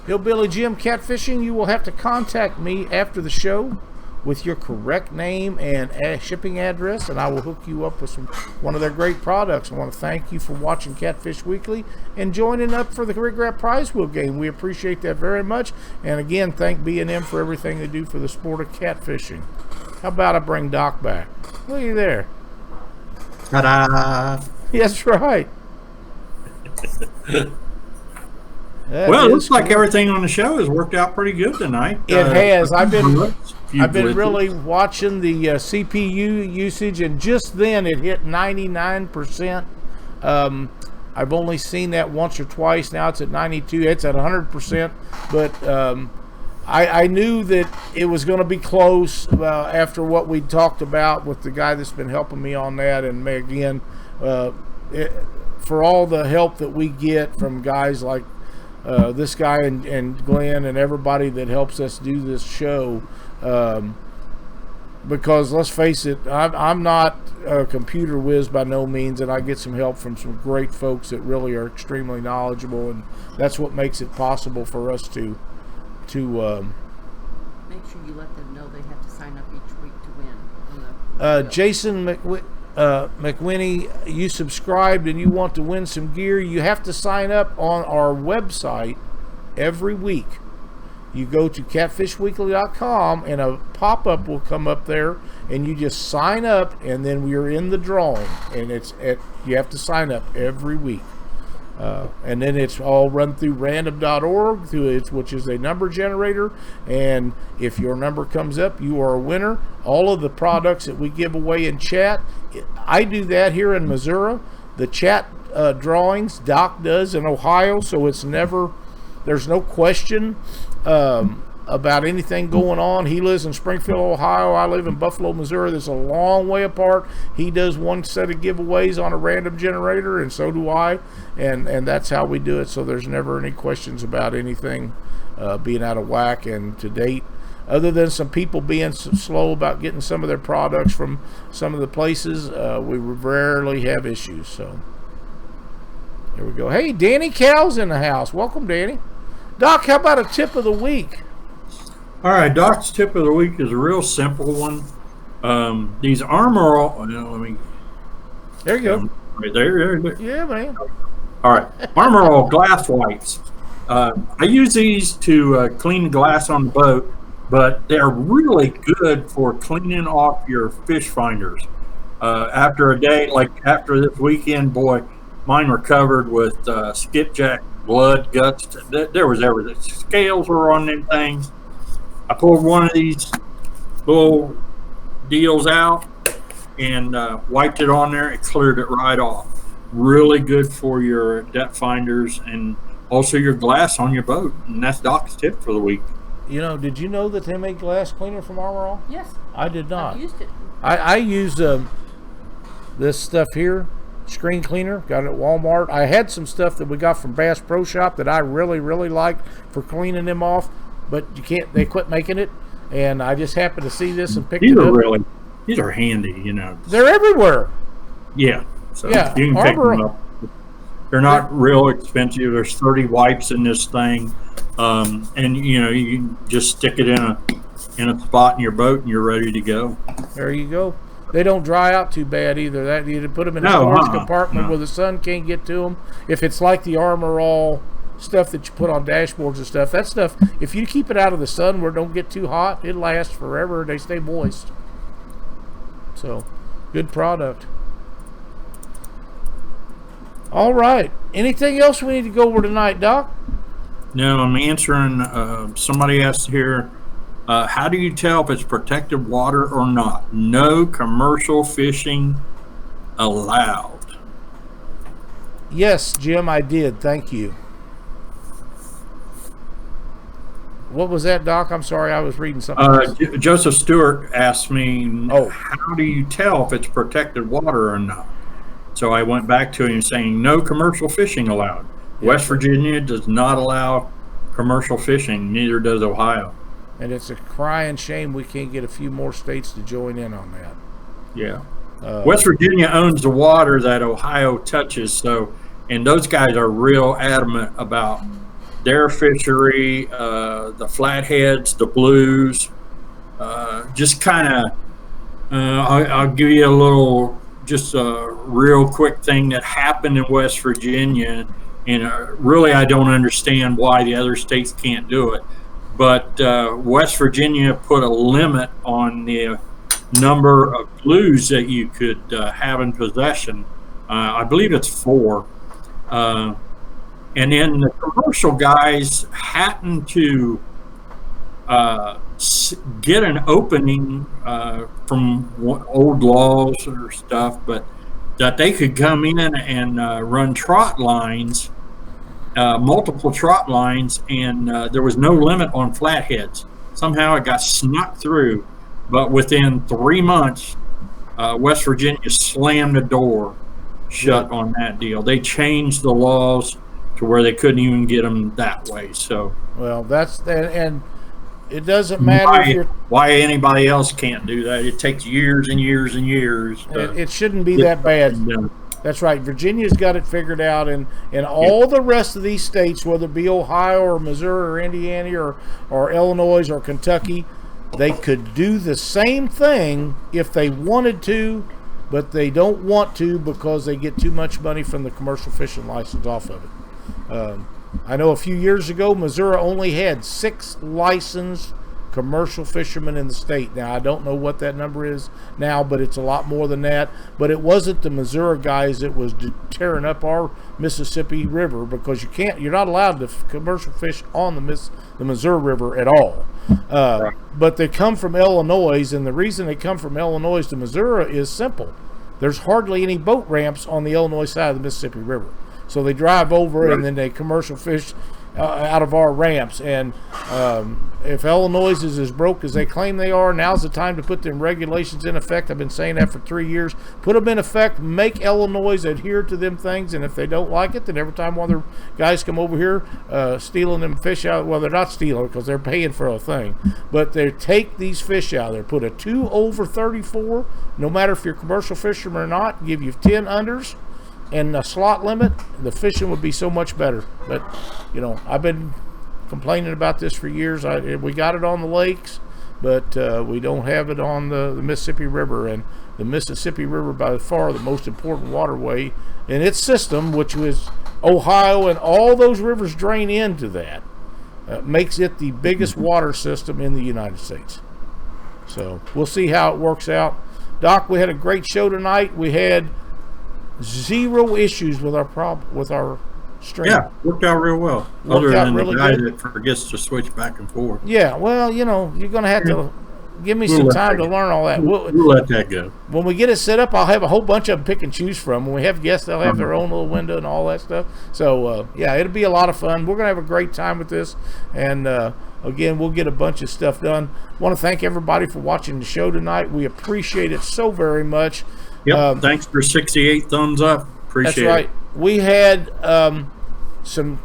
Hillbilly Jim Catfishing. You will have to contact me after the show with your correct name and shipping address, and I will hook you up with one of their great products. I want to thank you for watching Catfish Weekly and joining up for the Rig Wrap Prize Wheel game. We appreciate that very much. And again, thank B&M for everything they do for the sport of catfishing. How about I bring Doc back? Look at you there. Ta-da! That's right. Well, it looks like everything on the show has worked out pretty good tonight. It has. I've been blitzes. really watching the CPU usage, and just then it hit 99%. I've only seen that once or twice. Now it's at 92. It's at 100%. But I knew that it was going to be close after what we talked about with the guy that's been helping me on that. And again, for all the help that we get from guys like this guy and Glenn and everybody that helps us do this show, because let's face it, I'm not a computer whiz by no means, and I get some help from some great folks that really are extremely knowledgeable, and that's what makes it possible for us to Make sure you let them know they have to sign up each week to win. On the Jason McWinney, you subscribed and you want to win some gear, you have to sign up on our website every week. You go to catfishweekly.com and a pop-up will come up there, and you just sign up, and then we're in the drawing, and you have to sign up every week. And then it's all run through random.org, which is a number generator, and if your number comes up, you are a winner. All of the products that we give away in chat, I do that here in Missouri. The chat drawings Doc does in Ohio, so there's no question about anything going on. He lives in Springfield, Ohio. I live in Buffalo, Missouri. That's a long way apart. He does one set of giveaways on a random generator, and so do I, and that's how we do it. So there's never any questions about anything being out of whack. And to date, other than some people being slow about getting some of their products from some of the places, we rarely have issues. So here we go. Hey, Danny Cal's in the house. Welcome, Danny. Doc, how about a tip of the week? All right, Doc's tip of the week is a real simple one. These Armor All, There you go. Right there. Yeah, man. All right, Armor All glass wipes. I use these to clean glass on the boat, but they're really good for cleaning off your fish finders. After a day, like after this weekend, boy, mine were covered with skipjack blood, guts. There was everything. Scales were on them things. I pulled one of these little deals out and wiped it on there. It cleared it right off. Really good for your depth finders and also your glass on your boat. And that's Doc's tip for the week. Did you know that they make glass cleaner from Armor All? Yes. I did not. I used it. I use this stuff here, screen cleaner, got it at Walmart. I had some stuff that we got from Bass Pro Shop that I really, really liked for cleaning them off, but they quit making it, and I just happened to see this and picked it up. These are handy, They're everywhere. Yeah. So yeah, you can pick them up. They're not real expensive. There's 30 wipes in this thing, and you can just stick it in a spot in your boat, and you're ready to go. There you go. They don't dry out too bad either. That you put them in a storage compartment where the sun can't get to them. If it's like the Armor All stuff that you put on dashboards and stuff, that stuff, if you keep it out of the sun where it don't get too hot, it lasts forever. They stay moist. So, good product. All right. Anything else we need to go over tonight, Doc? No, I'm answering. Somebody asked here, how do you tell if it's protected water or not? No commercial fishing allowed. Yes, Jim, I did. Thank you. What was that, Doc? I'm sorry, I was reading something. Joseph Stewart asked me, how do you tell if it's protected water or not? So I went back to him saying, no commercial fishing allowed. Yeah. West Virginia does not allow commercial fishing, neither does Ohio. And it's a crying shame we can't get a few more states to join in on that. Yeah. West Virginia owns the water that Ohio touches, and those guys are real adamant about their fishery, the flatheads, the blues. Just kind of, I'll give you just a real quick thing that happened in West Virginia, and really I don't understand why the other states can't do it. But West Virginia put a limit on the number of blues that you could have in possession. I believe it's 4. And then the commercial guys happened to get an opening from old laws or stuff, but that they could come in and run trot lines, multiple trot lines, and there was no limit on flatheads. Somehow it got snuck through, but within 3 months, West Virginia slammed the door shut on that deal. They changed the laws to where they couldn't even get them that way. So, well, and it doesn't matter why anybody else can't do that. It takes years and years and years. It shouldn't be that bad. That's right. Virginia's got it figured out, and all the rest of these states, whether it be Ohio or Missouri or Indiana or Illinois or Kentucky, they could do the same thing if they wanted to, but they don't want to because they get too much money from the commercial fishing license off of it. I know a few years ago, Missouri only had 6 licensed commercial fishermen in the state. Now, I don't know what that number is now, but it's a lot more than that. But it wasn't the Missouri guys that was tearing up our Mississippi River, because you're not allowed to commercial fish on the Missouri River at all. But they come from Illinois, and the reason they come from Illinois to Missouri is simple. There's hardly any boat ramps on the Illinois side of the Mississippi River. So they drive over and then they commercial fish out of our ramps. And if Illinois is as broke as they claim they are, now's the time to put them regulations in effect. I've been saying that for 3 years. Put them in effect, make Illinois adhere to them things, and if they don't like it, then every time one of their guys come over here stealing them fish out, well, they're not stealing because they're paying for a thing, but they take these fish out there, put a 2 over 34, no matter if you're a commercial fisherman or not, give you 10 unders, and a slot limit, the fishing would be so much better. But, I've been complaining about this for years. We got it on the lakes, but we don't have it on the Mississippi River. And the Mississippi River, by far the most important waterway in its system, which was Ohio, and all those rivers drain into that, makes it the biggest water system in the United States. So we'll see how it works out. Doc, we had a great show tonight. We had 0 issues with our stream. Yeah, worked out real well. Other than the guy that forgets to switch back and forth. Yeah, well, you're going to have to give me some time to learn all that. We'll let that go. When we get it set up, I'll have a whole bunch of them pick and choose from. When we have guests, they'll have their own little window and all that stuff. So, it'll be a lot of fun. We're going to have a great time with this. And, again, we'll get a bunch of stuff done. I want to thank everybody for watching the show tonight. We appreciate it so very much. Yep, thanks for 68 thumbs up. Appreciate it. That's right. We had some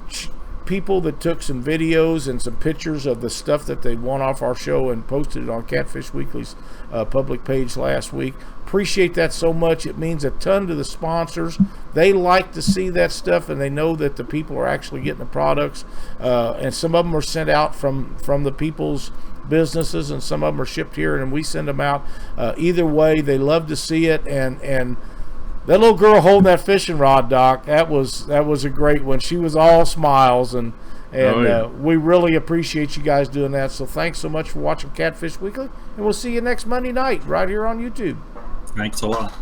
people that took some videos and some pictures of the stuff that they won off our show and posted it on Catfish Weekly's public page last week. Appreciate that so much. It means a ton to the sponsors. They like to see that stuff, and they know that the people are actually getting the products. And some of them are sent out from the people's businesses, and some of them are shipped here, and we send them out. Either way, they love to see it. And that little girl holding that fishing rod, Doc, that was a great one. She was all smiles, and we really appreciate you guys doing that. So thanks so much for watching Catfish Weekly, and we'll see you next Monday night right here on YouTube. Thanks a lot.